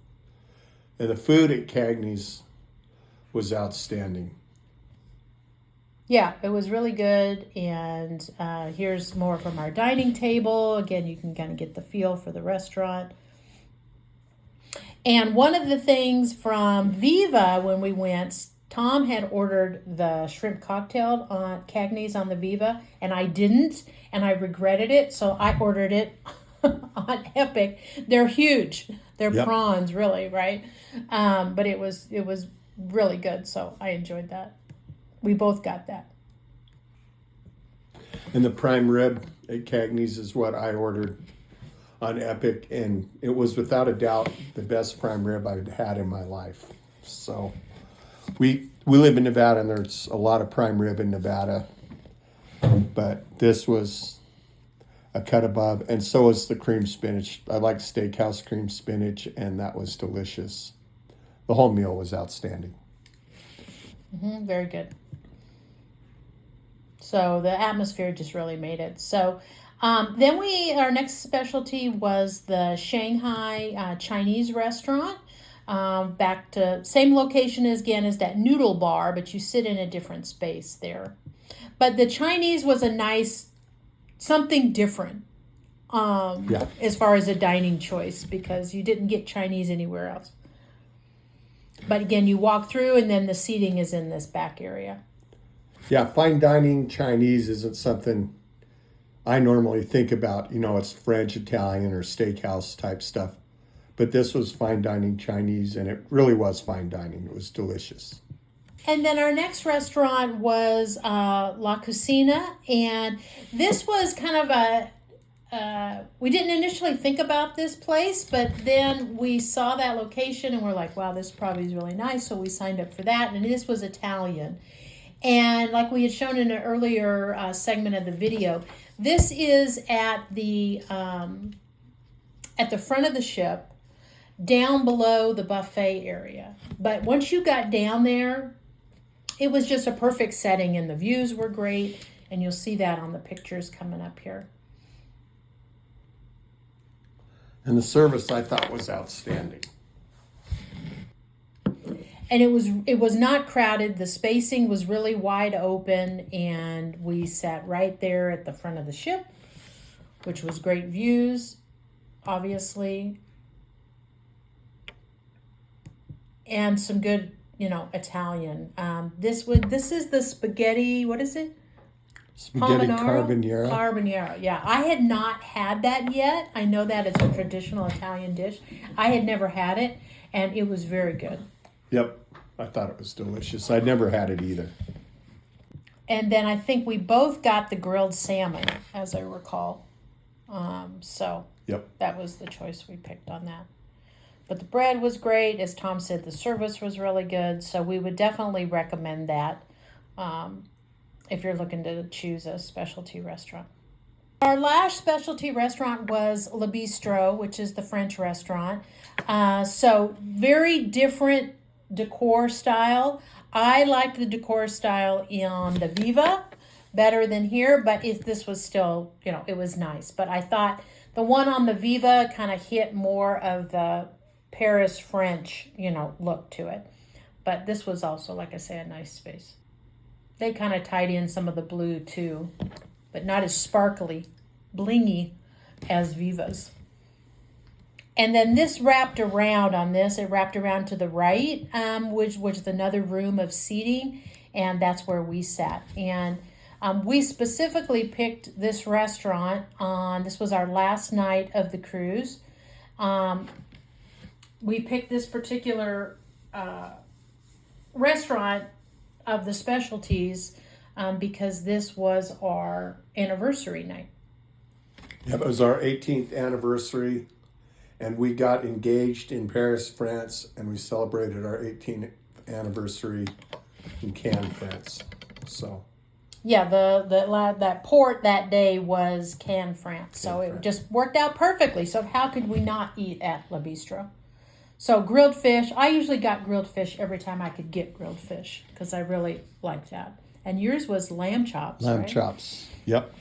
And the food at Cagney's was outstanding. Yeah, it was really good. And here's more from our dining table. Again, you can kind of get the feel for the restaurant. And one of the things from Viva when we went, Tom had ordered the shrimp cocktail on Cagney's on the Viva, and I didn't, and I regretted it. So I ordered it on Epic. They're huge. They're prawns, really, right? But it was really good, so I enjoyed that. We both got that. And the prime rib at Cagney's is what I ordered on Epic, and it was without a doubt the best prime rib I've had in my life. So we live in Nevada, and there's a lot of prime rib in Nevada, but this was a cut above, and so is the cream spinach. I like steakhouse cream spinach, and that was delicious. The whole meal was outstanding. Very good. So the atmosphere just really made it. So then our next specialty was the Shanghai Chinese restaurant. Back to same location again as that noodle bar, but you sit in a different space there. But the Chinese was a nice something different as far as a dining choice because you didn't get Chinese anywhere else. But again, you walk through and then the seating is in this back area. Yeah, fine dining Chinese isn't something I normally think about. You know, it's French, Italian, or steakhouse type stuff. But this was fine dining Chinese, and it really was fine dining. It was delicious. And then our next restaurant was La Cucina, and this was kind of we didn't initially think about this place, but then we saw that location and we're like, wow, this probably is really nice. So we signed up for that, and this was Italian. And like we had shown in an earlier segment of the video, this is at the front of the ship, down below the buffet area. But once you got down there, it was just a perfect setting and the views were great. And you'll see that on the pictures coming up here. And the service I thought was outstanding. And it was not crowded. The spacing was really wide open, and we sat right there at the front of the ship, which was great views, obviously, and some good, Italian. This is the spaghetti. What is it? Spaghetti carbonara. Carbonara, yeah. I had not had that yet. I know that it's a traditional Italian dish. I had never had it, and it was very good. Yep. I thought it was delicious. I'd never had it either. And then I think we both got the grilled salmon, as I recall. So Yep. that was the choice we picked on that. But the bread was great. As Tom said, the service was really good. So we would definitely recommend that if you're looking to choose a specialty restaurant. Our last specialty restaurant was Le Bistro, which is the French restaurant. So very different decor style. I liked the decor style in the Viva better than here, but this was still, it was nice. But I thought the one on the Viva kind of hit more of the Paris French, look to it. But this was also, like I say, a nice space. They kind of tied in some of the blue too, but not as sparkly, blingy as Viva's. And then this wrapped around on this. It wrapped around to the right, which was another room of seating, and that's where we sat. And we specifically picked this restaurant this was our last night of the cruise. We picked this particular restaurant of the specialties because this was our anniversary night. Yep, it was our 18th anniversary, and we got engaged in Paris, France, and we celebrated our 18th anniversary in Cannes, France. So. Yeah, that port that day was Cannes, France. So it just worked out perfectly. So how could we not eat at Le Bistro? So grilled fish. I usually got grilled fish every time I could get grilled fish because I really like that. And yours was lamb chops, Lamb right? chops. Yep.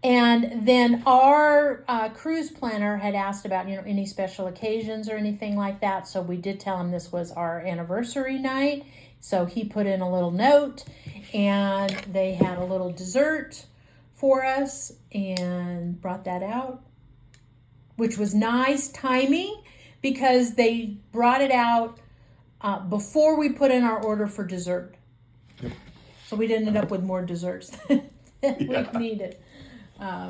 And then our cruise planner had asked about, any special occasions or anything like that. So we did tell him this was our anniversary night. So he put in a little note, and they had a little dessert for us and brought that out, which was nice timing because they brought it out before we put in our order for dessert. Yep. So we didn't end up with more desserts than we needed.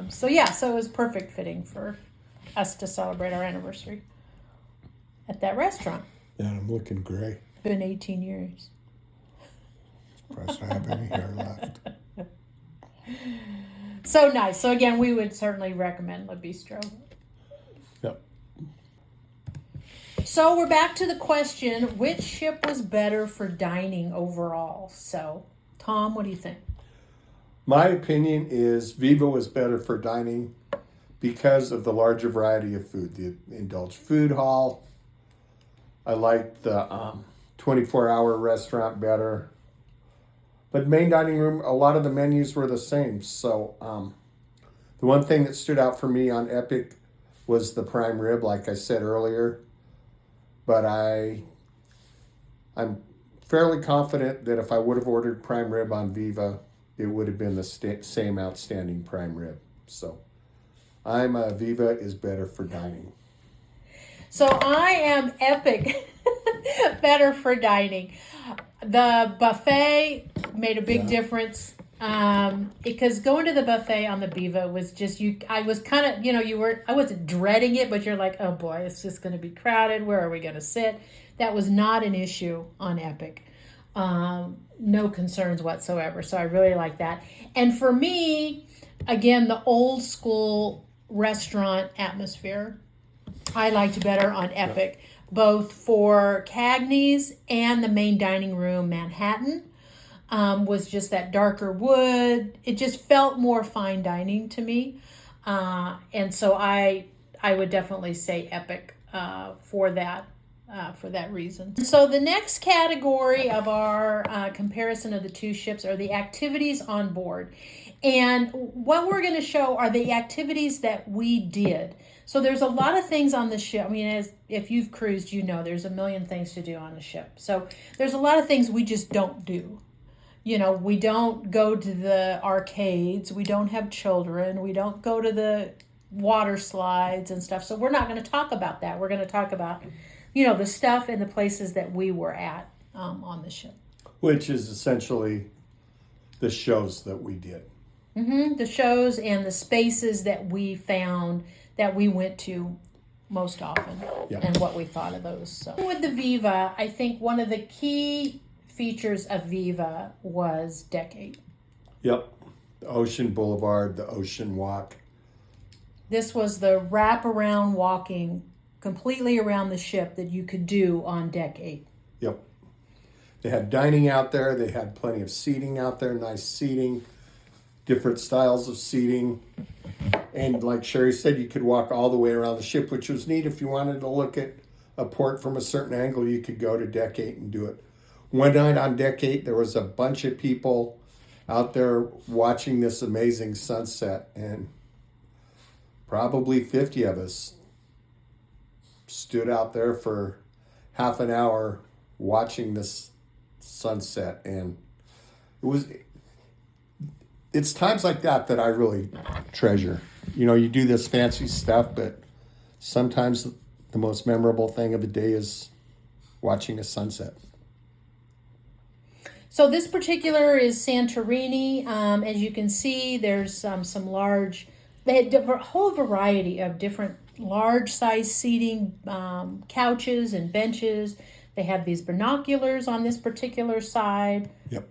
So it was perfect fitting for us to celebrate our anniversary at that restaurant. Yeah, I'm looking gray. Been 18 years. Surprised I have any hair left. So nice. So again, we would certainly recommend Le Bistro. Yep. So we're back to the question, which ship was better for dining overall? So, Tom, what do you think? My opinion is Viva was better for dining because of the larger variety of food. The indulged food hall. I liked the 24-hour restaurant better. But main dining room, a lot of the menus were the same. So the one thing that stood out for me on Epic was the prime rib, like I said earlier. But I'm fairly confident that if I would have ordered prime rib on Viva, it would have been the same outstanding prime rib. So I'm Viva is better for dining. So I am Epic better for dining. The buffet made a big difference because going to the buffet on the Viva was just I was kind of I wasn't dreading it, but you're like, oh boy, it's just going to be crowded. Where are we going to sit? That was not an issue on Epic. No concerns whatsoever. So I really like that. And for me, again, the old school restaurant atmosphere I liked better on Epic, both for Cagney's and the main dining room Manhattan. Was just that darker wood. It just felt more fine dining to me. And so I would definitely say Epic for that reason. So the next category of our comparison of the two ships are the activities on board. And what we're going to show are the activities that we did. So there's a lot of things on the ship. I mean, if you've cruised, there's a million things to do on the ship. So there's a lot of things we just don't do. We don't go to the arcades. We don't have children. We don't go to the water slides and stuff. So we're not going to talk about that. We're going to talk about, the stuff and the places that we were at on the ship. Which is essentially the shows that we did. Mm-hmm. The shows and the spaces that we found that we went to most often, Yeah. and what we thought of those. So with the Viva, I think one of the key features of Viva was Deck 8. Yep. The Ocean Boulevard, the Ocean Walk. This was the wraparound walking completely around the ship that you could do on Deck 8. Yep. They had dining out there. They had plenty of seating out there, nice seating, different styles of seating. And like Sherry said, you could walk all the way around the ship, which was neat. If you wanted to look at a port from a certain angle, you could go to Deck 8 and do it. One night on Deck 8, there was a bunch of people out there watching this amazing sunset, and probably 50 of us stood out there for half an hour watching this sunset. And it's times like that that I really treasure. You know, you do this fancy stuff, but sometimes the most memorable thing of the day is watching a sunset. So this particular is Santorini. As you can see, there's some large, they had a whole variety of different large size seating, couches and benches. They have these binoculars on this particular side. Yep.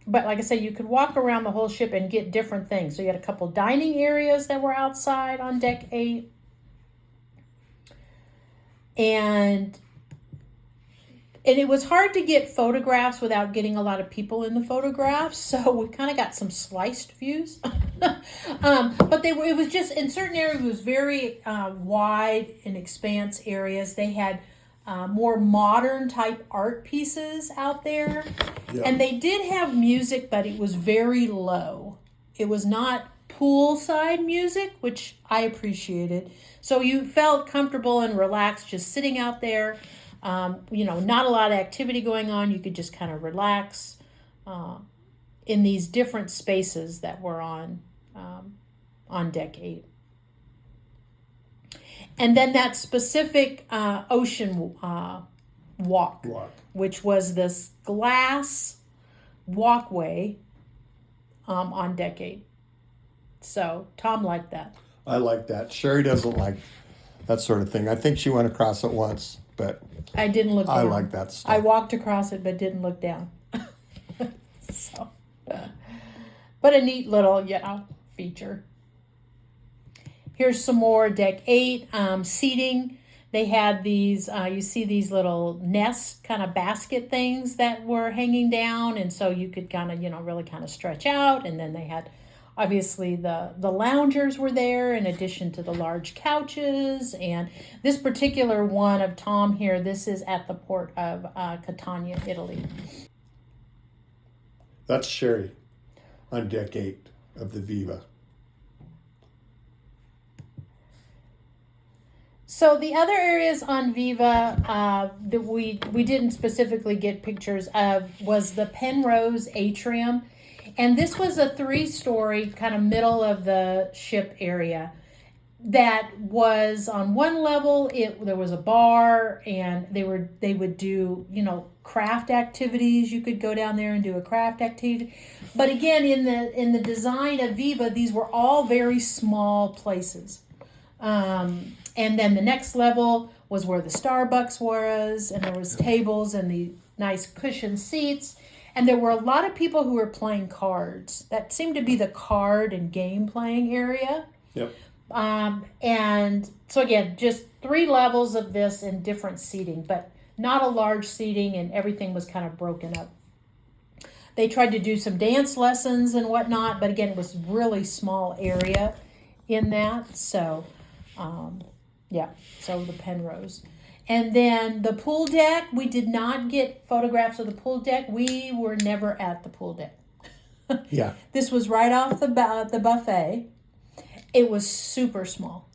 But like I said, you could walk around the whole ship and get different things. So you had a couple dining areas that were outside on Deck 8. And it was hard to get photographs without getting a lot of people in the photographs. So we kind of got some sliced views. But it was just, in certain areas, it was very wide and expanse areas. They had more modern type art pieces out there. Yeah. And they did have music, but it was very low. It was not poolside music, which I appreciated. So you felt comfortable and relaxed just sitting out there. Not a lot of activity going on. You could just kind of relax in these different spaces that were on Deck 8. And then that specific ocean walk, which was this glass walkway on Deck 8. So Tom liked that. I like that. Sherry doesn't like that sort of thing. I think she went across it once, but I didn't look down. I like that stuff. I walked across it but didn't look down. So, but a neat little, feature. Here's some more Deck 8 seating. They had these, you see these little nest kind of basket things that were hanging down. And so you could kind of, really kind of stretch out. And then they had, obviously, the loungers were there in addition to the large couches. And this particular one of Tom here, this is at the port of Catania, Italy. That's Sherry on Deck 8 of the Viva. So the other areas on Viva that we didn't specifically get pictures of was the Penrose atrium. And this was a 3-story kind of middle of the ship area that was on one level. There was a bar, and they would do craft activities. You could go down there and do a craft activity. But again, in the design of Viva, these were all very small places. And then the next level was where the Starbucks was, and there was tables and the nice cushioned seats. And there were a lot of people who were playing cards. That seemed to be the card and game playing area. Yep. And so again, just 3 levels of this in different seating, but not a large seating, and everything was kind of broken up. They tried to do some dance lessons and whatnot, but again, it was really small area in that. So, so the Penrose. And then the pool deck, we did not get photographs of the pool deck. We were never at the pool deck. Yeah. This was right off the buffet. It was super small.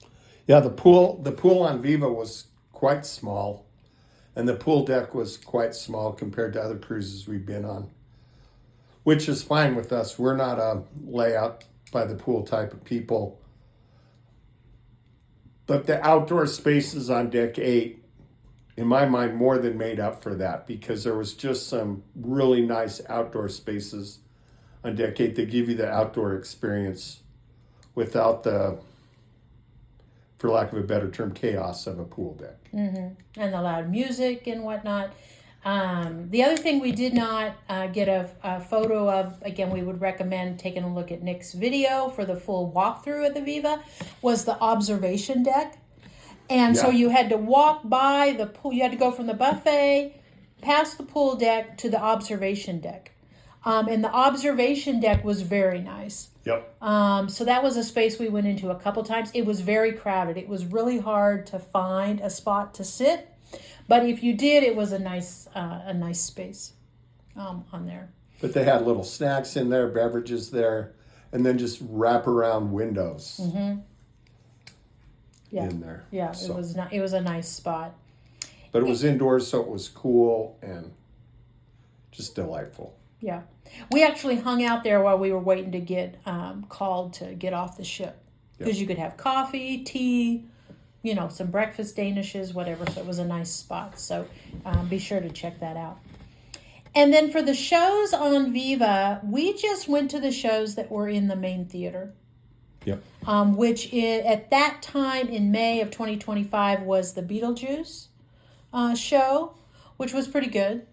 Yeah, the pool on Viva was quite small, and the pool deck was quite small compared to other cruises we've been on, which is fine with us. We're not a layout by the pool type of people. But the outdoor spaces on Deck 8, in my mind, more than made up for that, because there was just some really nice outdoor spaces on Deck 8 that give you the outdoor experience without the for lack of a better term, chaos of a pool deck. And the loud music and whatnot. The other thing we did not get a photo of, again, we would recommend taking a look at Nick's video for the full walkthrough at the Viva, was the observation deck. And so you had to walk by the pool. You had to go from the buffet, past the pool deck to the observation deck. And the observation deck was very nice. Yep. So that was a space we went into a couple times. It was very crowded. It was really hard to find a spot to sit. But if you did, it was a nice space on there. But they had little snacks in there, beverages there, and then just wraparound windows in there. Yeah, so. It was a nice spot. But it was indoors, so it was cool and just delightful. Yeah. We actually hung out there while we were waiting to get called to get off the ship. Because you could have coffee, tea, some breakfast danishes, whatever. So it was a nice spot. So be sure to check that out. And then for the shows on Viva, we just went to the shows that were in the main theater. Yep. Which at that time in May of 2025 was the Beetlejuice show, which was pretty good.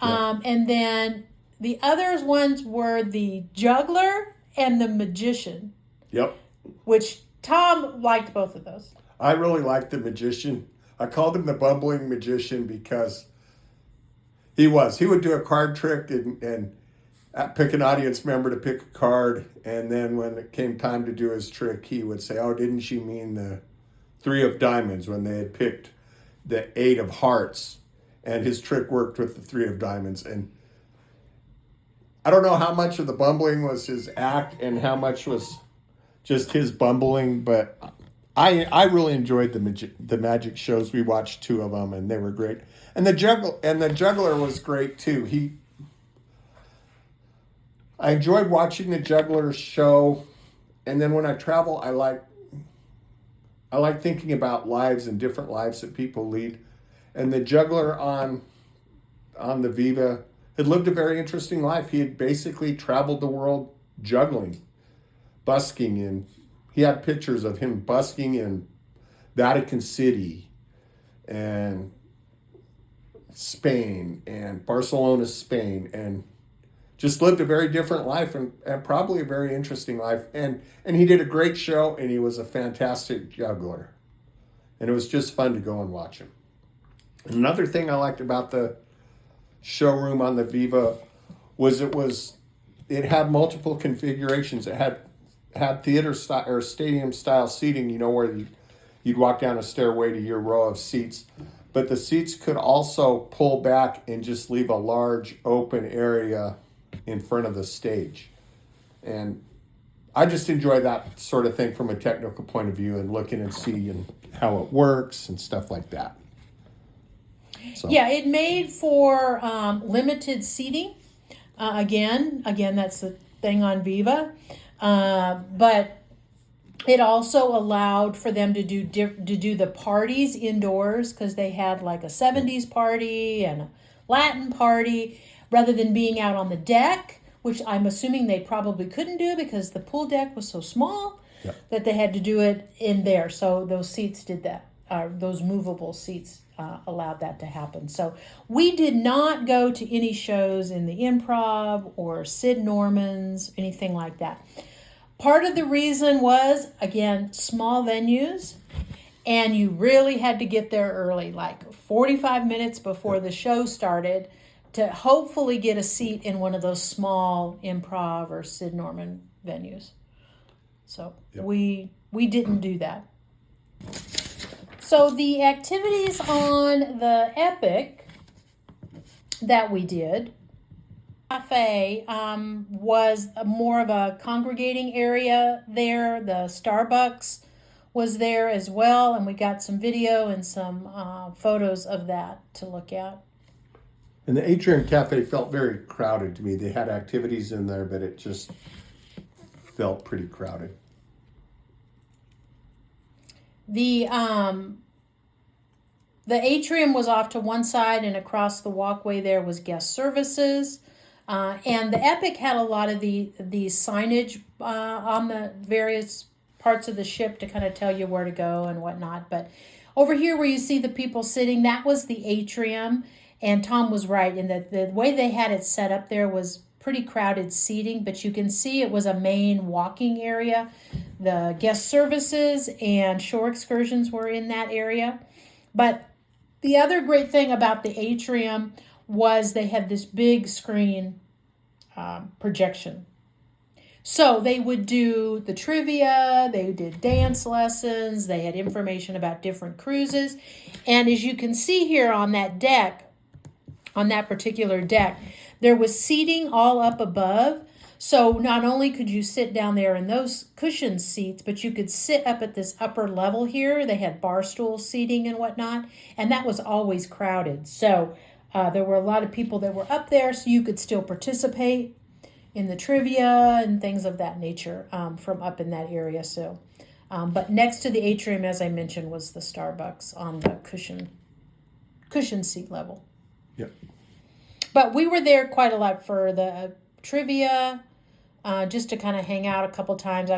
Yep. And then the other ones were the Juggler and the Magician. Yep. Which Tom liked both of those. I really liked the Magician. I called him the bumbling magician because he would do a card trick and pick an audience member to pick a card, and then when it came time to do his trick, he would say, "Oh, didn't you mean the 3 of diamonds?" when they had picked the 8 of hearts, and his trick worked with the 3 of diamonds. And I don't know how much of the bumbling was his act and how much was just his bumbling, but I really enjoyed the magic shows. We watched 2 of them, and they were great. And the juggler was great too. I enjoyed watching the juggler show, and then when I travel, I like thinking about lives and different lives that people lead. And the juggler on the Viva had lived a very interesting life. He had basically traveled the world juggling, busking, and he had pictures of him busking in Vatican City and Spain and Barcelona, Spain, and just lived a very different life and probably a very interesting life. And he did a great show, and he was a fantastic juggler. And it was just fun to go and watch him. Another thing I liked about the showroom on the Viva was it had multiple configurations. It had theater style or stadium style seating, where you'd walk down a stairway to your row of seats. But the seats could also pull back and just leave a large open area in front of the stage. And I just enjoy that sort of thing from a technical point of view and looking and seeing how it works and stuff like that. So. Yeah, it made for limited seating. Again, that's the thing on Viva. But it also allowed for them to do the parties indoors, because they had like a 70s party and a Latin party, rather than being out on the deck, which I'm assuming they probably couldn't do because the pool deck was so small that they had to do it in there. So those seats did that. Those movable seats allowed that to happen. So we did not go to any shows in the Improv or Sid Norman's, anything like that. Part of the reason was, again, small venues, and you really had to get there early, like 45 minutes before the show started, to hopefully get a seat in one of those small Improv or Sid Norman venues. So we didn't do that. So the activities on the Epic that we did, cafe was more of a congregating area there. The Starbucks was there as well, and we got some video and some photos of that to look at. And the Atrium Cafe felt very crowded to me. They had activities in there, but it just felt pretty crowded. The atrium was off to one side, and across the walkway there was guest services. And the Epic had a lot of the signage on the various parts of the ship to kind of tell you where to go and whatnot. But over here where you see the people sitting, that was the atrium. And Tom was right in that the way they had it set up there was pretty crowded seating, but you can see it was a main walking area. The guest services and shore excursions were in that area. But the other great thing about the atrium was they had this big screen projection. So they would do the trivia, they did dance lessons, they had information about different cruises. And as you can see here on that deck, on that particular deck, there was seating all up above. So not only could you sit down there in those cushioned seats, but you could sit up at this upper level here. They had bar stool seating and whatnot, and that was always crowded. So there were a lot of people that were up there, so you could still participate in the trivia and things of that nature from up in that area. So, but next to the atrium, as I mentioned, was the Starbucks on the cushion seat level. Yep. But we were there quite a lot for the trivia, just to kind of hang out a couple times.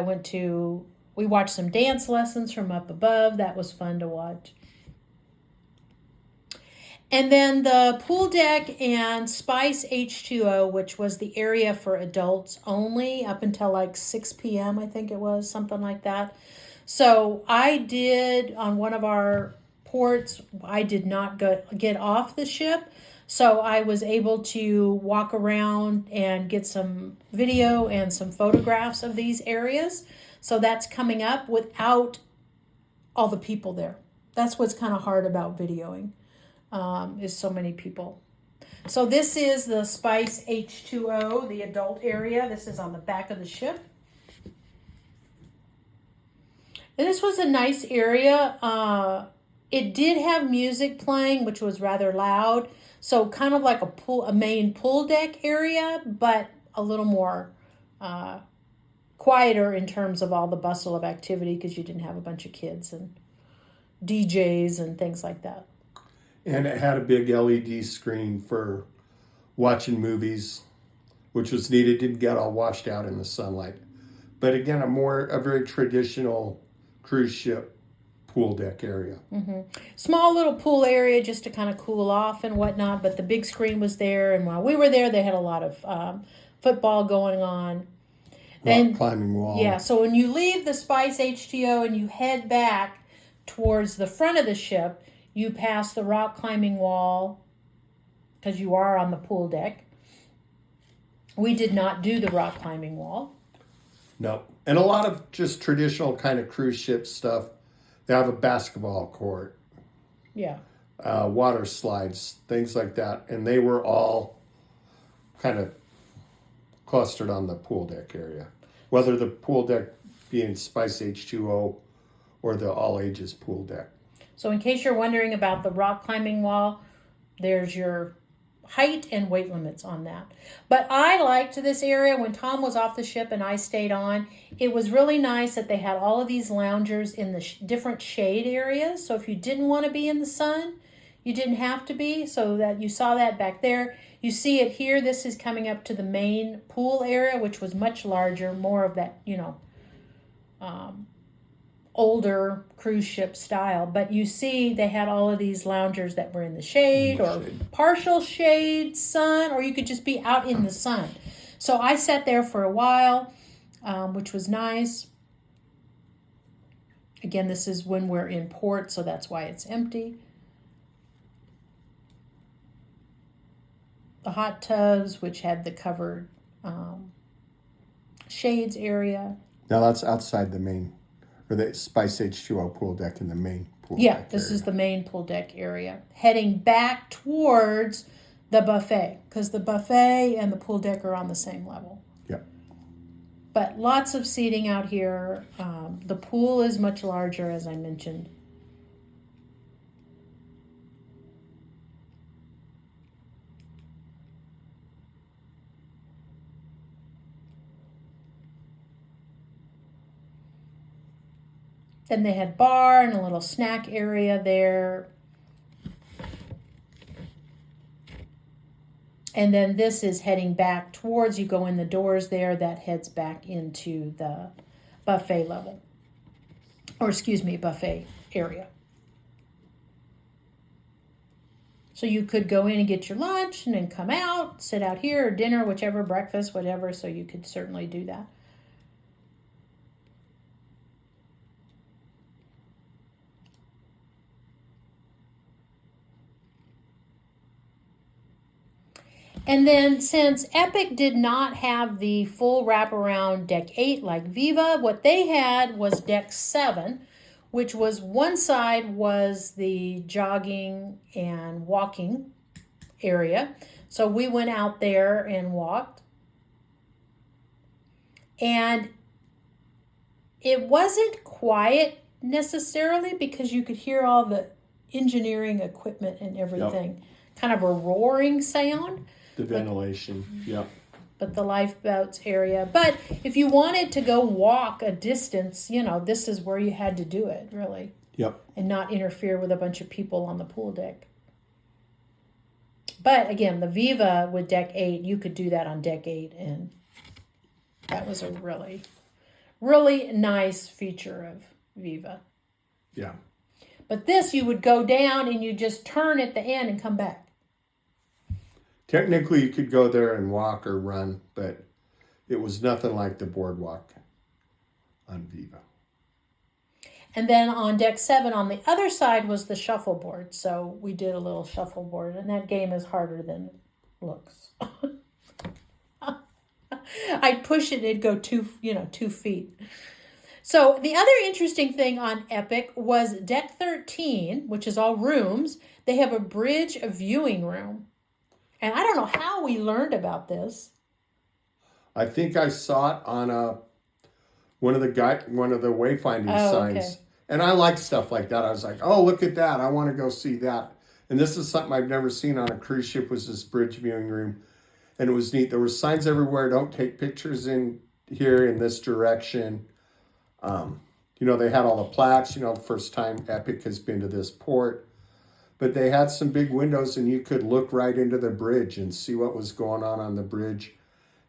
We watched some dance lessons from up above. That was fun to watch. And then the pool deck and Spice H2O, which was the area for adults only up until like 6 p.m., I think it was, something like that. So I did, on one of our ports, I did not get off the ship. So I was able to walk around and get some video and some photographs of these areas. So that's coming up without all the people there. That's what's kind of hard about videoing. Is so many people. So this is the Spice H2O, the adult area. This is on the back of the ship. And this was a nice area. It did have music playing, which was rather loud. So kind of like a main pool deck area, but a little more quieter in terms of all the bustle of activity because you didn't have a bunch of kids and DJs and things like that. And it had a big LED screen for watching movies, which was needed. Didn't get all washed out in the sunlight. But again, a very traditional cruise ship pool deck area. Mm-hmm. Small little pool area just to kind of cool off and whatnot. But the big screen was there. And while we were there, they had a lot of football going on. Rock climbing wall. Yeah, so when you leave the Spice H2O and you head back towards the front of the ship, you pass the rock climbing wall because you are on the pool deck. We did not do the rock climbing wall. No. And a lot of just traditional kind of cruise ship stuff. They have a basketball court. Yeah. Water slides, things like that. And they were all kind of clustered on the pool deck area. Whether the pool deck being Spice H2O or the all ages pool deck. So in case you're wondering about the rock climbing wall, there's your height and weight limits on that. But I liked this area when Tom was off the ship and I stayed on. It was really nice that they had all of these loungers in the different shade areas. So if you didn't want to be in the sun, you didn't have to be. So that you saw that back there. You see it here. This is coming up to the main pool area, which was much larger, more of that, older cruise ship style. But you see they had all of these loungers that were in the shade or partial shade sun, or you could just be out in the sun. So I sat there for a while, which was nice. Again, this is when we're in port, so that's why it's empty. The hot tubs, which had the covered shades area. Now that's outside the main, or the Spice H2O pool deck in the main pool deck. Yeah, this is the main pool deck area. Heading back towards the buffet, because the buffet and the pool deck are on the same level. Yep. But lots of seating out here. The pool is much larger, as I mentioned. Then they had bar and a little snack area there. And then this is heading back towards, you go in the doors there, that heads back into the buffet level. or excuse me, buffet area. So you could go in and get your lunch and then come out, sit out here, or dinner, whichever, breakfast, whatever. So you could certainly do that. And then since Epic did not have the full wraparound deck 8 like Viva, what they had was deck 7, which was one side was the jogging and walking area. So we went out there and walked. And it wasn't quiet necessarily because you could hear all the engineering equipment and everything. Kind of a roaring sound. The ventilation, But the lifeboats area. But if you wanted to go walk a distance, this is where you had to do it, really. Yep. And not interfere with a bunch of people on the pool deck. But again, the Viva with deck 8, you could do that on deck 8. And that was a really, really nice feature of Viva. Yeah. But this, you would go down and you just turn at the end and come back. Technically, you could go there and walk or run, but it was nothing like the boardwalk on Viva. And then on deck 7, on the other side was the shuffleboard. So we did a little shuffleboard, and that game is harder than it looks. I'd push it, it'd go 2 feet. So the other interesting thing on Epic was deck 13, which is all rooms. They have a bridge, a viewing room. And I don't know how we learned about this. I think I saw it on one of the wayfinding signs. Okay. And I like stuff like that. I was like, oh, look at that. I want to go see that. And this is something I've never seen on a cruise ship, was this bridge viewing room. And it was neat. There were signs everywhere. Don't take pictures in here in this direction. They had all the plaques, the first time Epic has been to this port. But they had some big windows and you could look right into the bridge and see what was going on the bridge.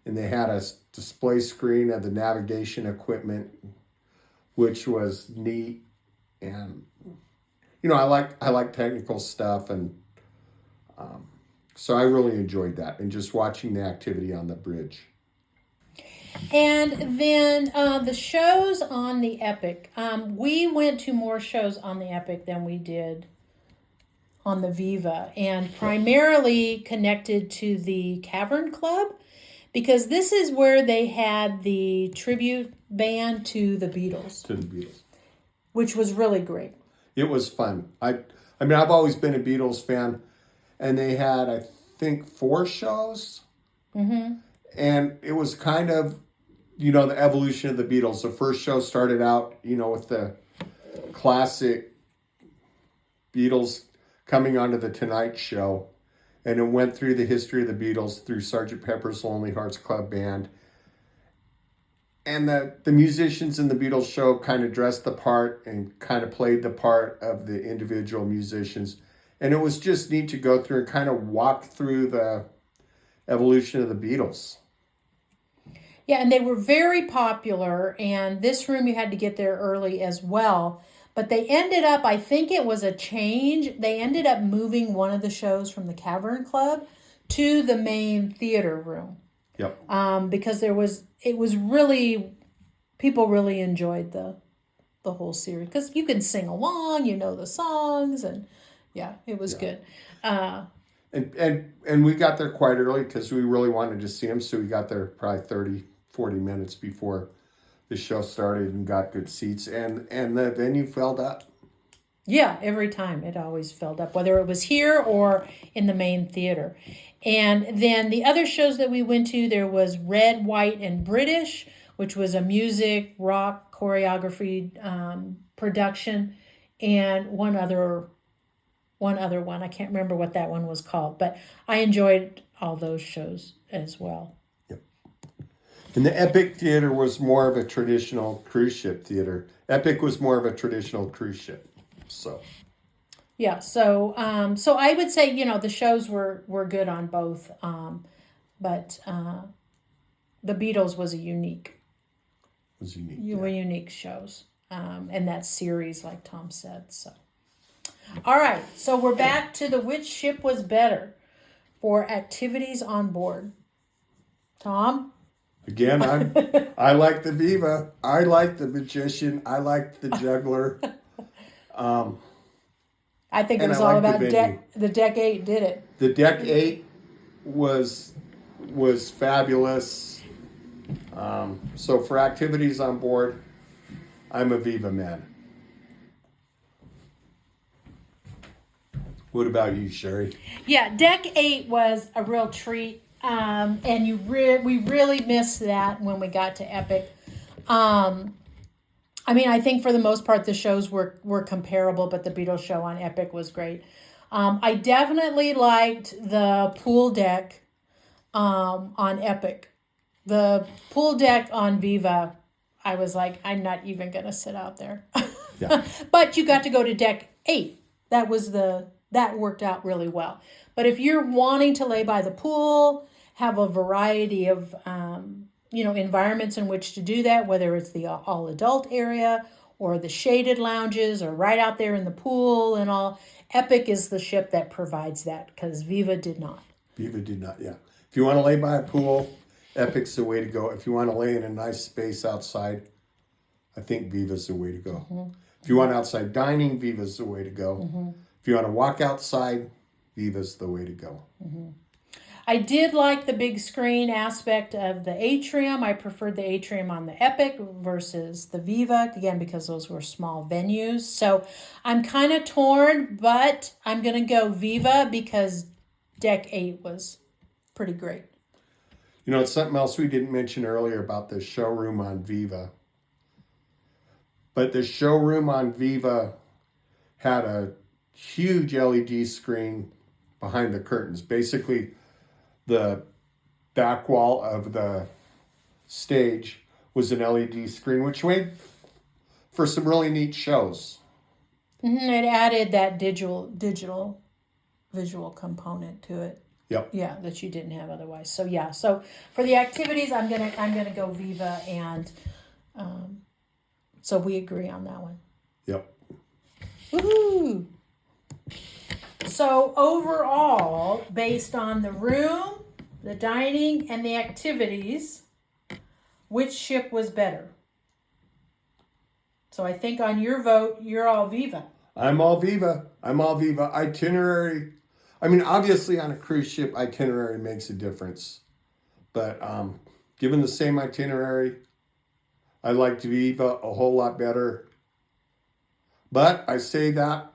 And they had a display screen of the navigation equipment, which was neat. And, I like technical stuff. And so I really enjoyed that and just watching the activity on the bridge. And then the shows on the Epic. We went to more shows on the Epic than we did on the Viva, and primarily connected to the Cavern Club, because this is where they had the tribute band to the Beatles. Which was really great. It was fun. I've always been a Beatles fan, and they had, I think, 4 shows. Mm-hmm. And it was kind of, the evolution of the Beatles. The first show started out, with the classic Beatles coming onto the Tonight Show, and it went through the history of the Beatles through Sgt. Pepper's Lonely Hearts Club Band. And the musicians in the Beatles show kind of dressed the part and kind of played the part of the individual musicians. And it was just neat to go through and kind of walk through the evolution of the Beatles. Yeah, and they were very popular, and this room you had to get there early as well. But they ended up, I think it was a change, they ended up moving one of the shows from the Cavern Club to the main theater room. Yep. Because people really enjoyed the whole series. Because you can sing along, the songs, and yeah, it was good. And we got there quite early because we really wanted to see them. So we got there probably 30, 40 minutes before the show started and got good seats. And the venue filled up. Yeah, every time it always filled up, whether it was here or in the main theater. And then the other shows that we went to, there was Red, White, and British, which was a music, rock, choreography production, and one other one. I can't remember what that one was called, but I enjoyed all those shows as well. Yep. And the Epic Theater was more of a traditional cruise ship theater. Epic was more of a traditional cruise ship. So. Yeah, so I would say, the shows were good on both, but the Beatles was unique. Yeah. Were unique shows. and that series, like Tom said. So, all right. So we're back to the which ship was better for activities on board. Tom? Again, I like the Viva. I like the Magician. I like the Juggler. I think it And was I all like the about venue. the Deck 8 did it. The Deck 8 was fabulous. So for activities on board, I'm a Viva man. What about you, Sherry? Yeah, Deck 8 was a real treat. And we really missed that when we got to Epic. I mean, I think for the most part the shows were comparable, but the Beatles show on Epic was great. I definitely liked the pool deck on Epic. The pool deck on Viva, I was like, I'm not even gonna sit out there. Yeah. But you got to go to Deck 8. That worked out really well. But if you're wanting to lay by the pool, have a variety of environments in which to do that, whether it's the all adult area or the shaded lounges or right out there in the pool and all, Epic is the ship that provides that because Viva did not. Viva did not, yeah. If you want to lay by a pool, Epic's the way to go. If you want to lay in a nice space outside, I think Viva's the way to go. Mm-hmm. If you want outside dining, Viva's the way to go. Mm-hmm. If you want to walk outside, Viva's the way to go. Mm-hmm. I did like the big screen aspect of the atrium. I preferred the atrium on the Epic versus the Viva, again, because those were small venues. So I'm kind of torn, but I'm going to go Viva because Deck 8 was pretty great. You know, it's something else we didn't mention earlier about the showroom on Viva. But the showroom on Viva had a huge LED screen behind the curtains. Basically, the back wall of the stage was an LED screen, which made for some really neat shows. Mm-hmm. It added that digital visual component to it. Yep. Yeah, that you didn't have otherwise. So yeah, so for the activities, I'm gonna go Viva, and so we agree on that one. Yep. Woohoo! So overall, based on the room, the dining, and the activities, which ship was better? So I think on your vote, you're all Viva. I'm all Viva. Itinerary. I mean, obviously on a cruise ship, itinerary makes a difference. But given the same itinerary, I liked Viva a whole lot better. But I say that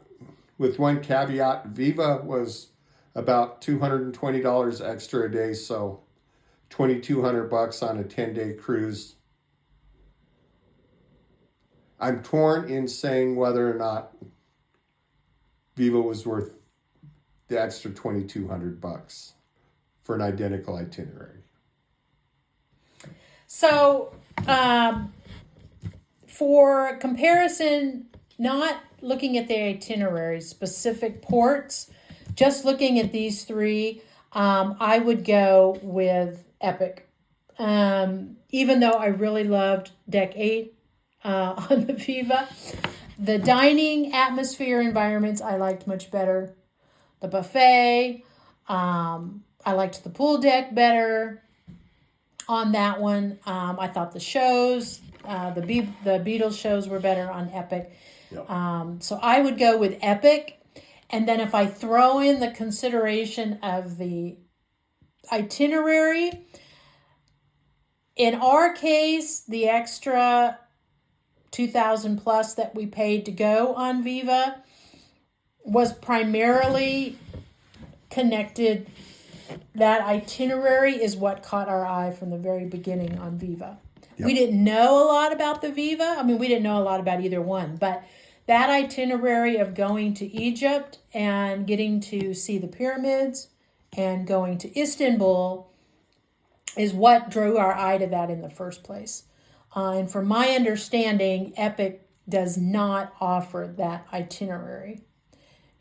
with one caveat. Viva was about $220 extra a day, so $2,200 on a 10-day cruise. I'm torn in saying whether or not Viva was worth the extra $2,200 for an identical itinerary. So, for comparison, not looking at the itinerary, specific ports, just looking at these three, I would go with Epic. Even though I really loved Deck 8 on the Viva, the dining atmosphere environments I liked much better. The buffet, I liked the pool deck better on that one. I thought the shows, the Beatles shows were better on Epic. Yep. So I would go with Epic. And then if I throw in the consideration of the itinerary, in our case, the extra $2,000 plus that we paid to go on Viva was primarily connected. That itinerary is what caught our eye from the very beginning on Viva. Yep. We didn't know a lot about the Viva. I mean, we didn't know a lot about either one, but that itinerary of going to Egypt and getting to see the pyramids and going to Istanbul is what drew our eye to that in the first place. And from my understanding, Epic does not offer that itinerary.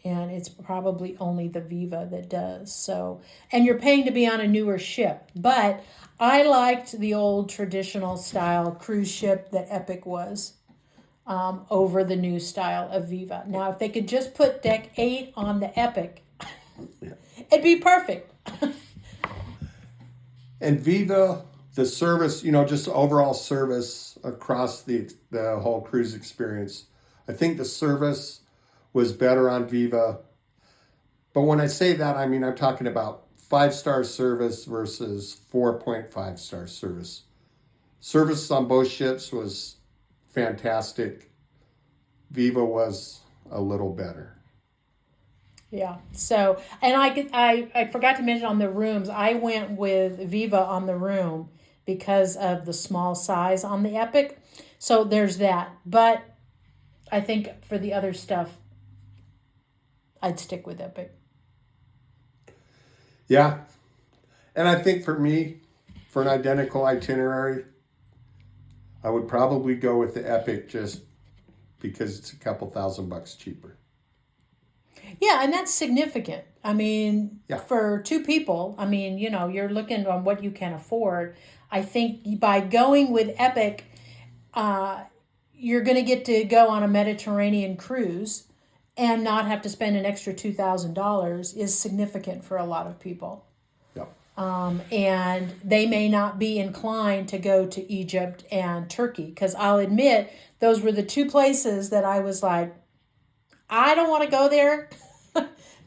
And it's probably only the Viva that does. So, and you're paying to be on a newer ship. But I liked the old traditional style cruise ship that Epic was. over the new style of Viva. Now, if they could just put deck 8 on the Epic, it'd be perfect. And Viva, the service, you know, just overall service across the whole cruise experience. I think the service was better on Viva. But when I say that, I mean, I'm talking about 5-star service versus 4.5-star service. Service on both ships was fantastic. Viva was a little better. Yeah. So, and I forgot to mention on the rooms, I went with Viva on the room because of the small size on the Epic. So there's that. But I think for the other stuff, I'd stick with Epic. Yeah. And I think for me, for an identical itinerary, I would probably go with the Epic just because it's a couple $1,000 cheaper. Yeah, and that's significant. I mean, Yeah. for 2 people, I mean, you know, you're looking on what you can afford. I think by going with Epic, you're going to get to go on a Mediterranean cruise and not have to spend an extra $2,000 is significant for a lot of people. Yep. And they may not be inclined to go to Egypt and Turkey, because I'll admit those were the 2 places that I was like, I don't want to go there.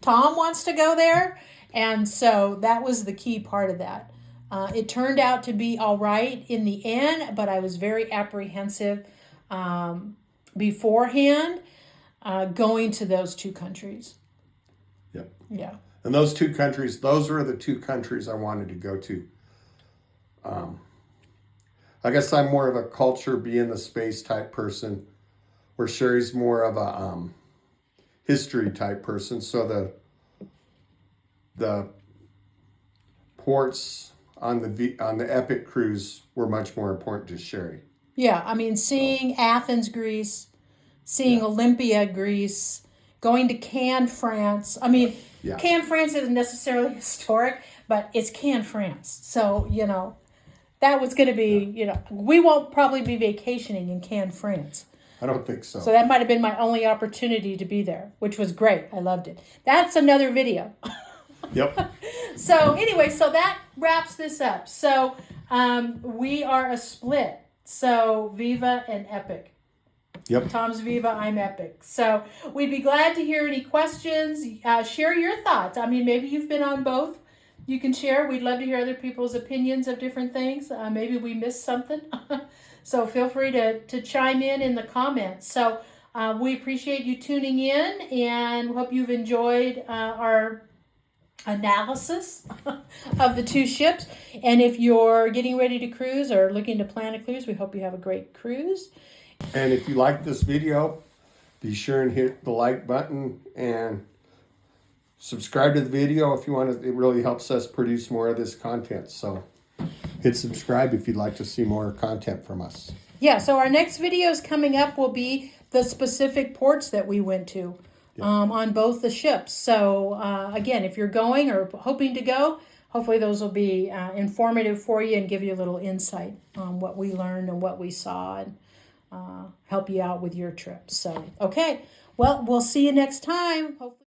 Tom wants to go there. And so that was the key part of that. It turned out to be all right in the end, but I was very apprehensive beforehand going to those 2 countries. Yep. Yeah. And those 2 countries, those were the 2 countries I wanted to go to. I guess I'm more of a culture, be in the space type person, where Sherry's more of a history type person. So the ports on the Epic cruise were much more important to Sherry. Yeah, I mean, seeing Athens, Greece, seeing Olympia, Greece, going to Cannes, France. I mean, Cannes, France isn't necessarily historic, but it's Cannes, France. So, you know, that was going to be, you know, we won't probably be vacationing in Cannes, France. I don't think so. So that might have been my only opportunity to be there, which was great. I loved it. That's another video. Yep. So anyway, so that wraps this up. So we are a split. So Viva and Epic. Yep. Tom's Viva, I'm Epic. So we'd be glad to hear any questions. Share your thoughts. I mean, maybe you've been on both. You can share. We'd love to hear other people's opinions of different things. Maybe we missed something. So feel free to chime in the comments. So we appreciate you tuning in, and hope you've enjoyed our analysis of the 2 ships. And if you're getting ready to cruise or looking to plan a cruise, we hope you have a great cruise. And if you like this video, be sure and hit the like button and subscribe to the video if you want to. It really helps us produce more of this content. So hit subscribe if you'd like to see more content from us. Yeah, so our next videos coming up will be the specific ports that we went to on both the ships. So again, if you're going or hoping to go, hopefully those will be informative for you and give you a little insight on what we learned and what we saw, and help you out with your trip. So, okay, well, we'll see you next time. Hopefully.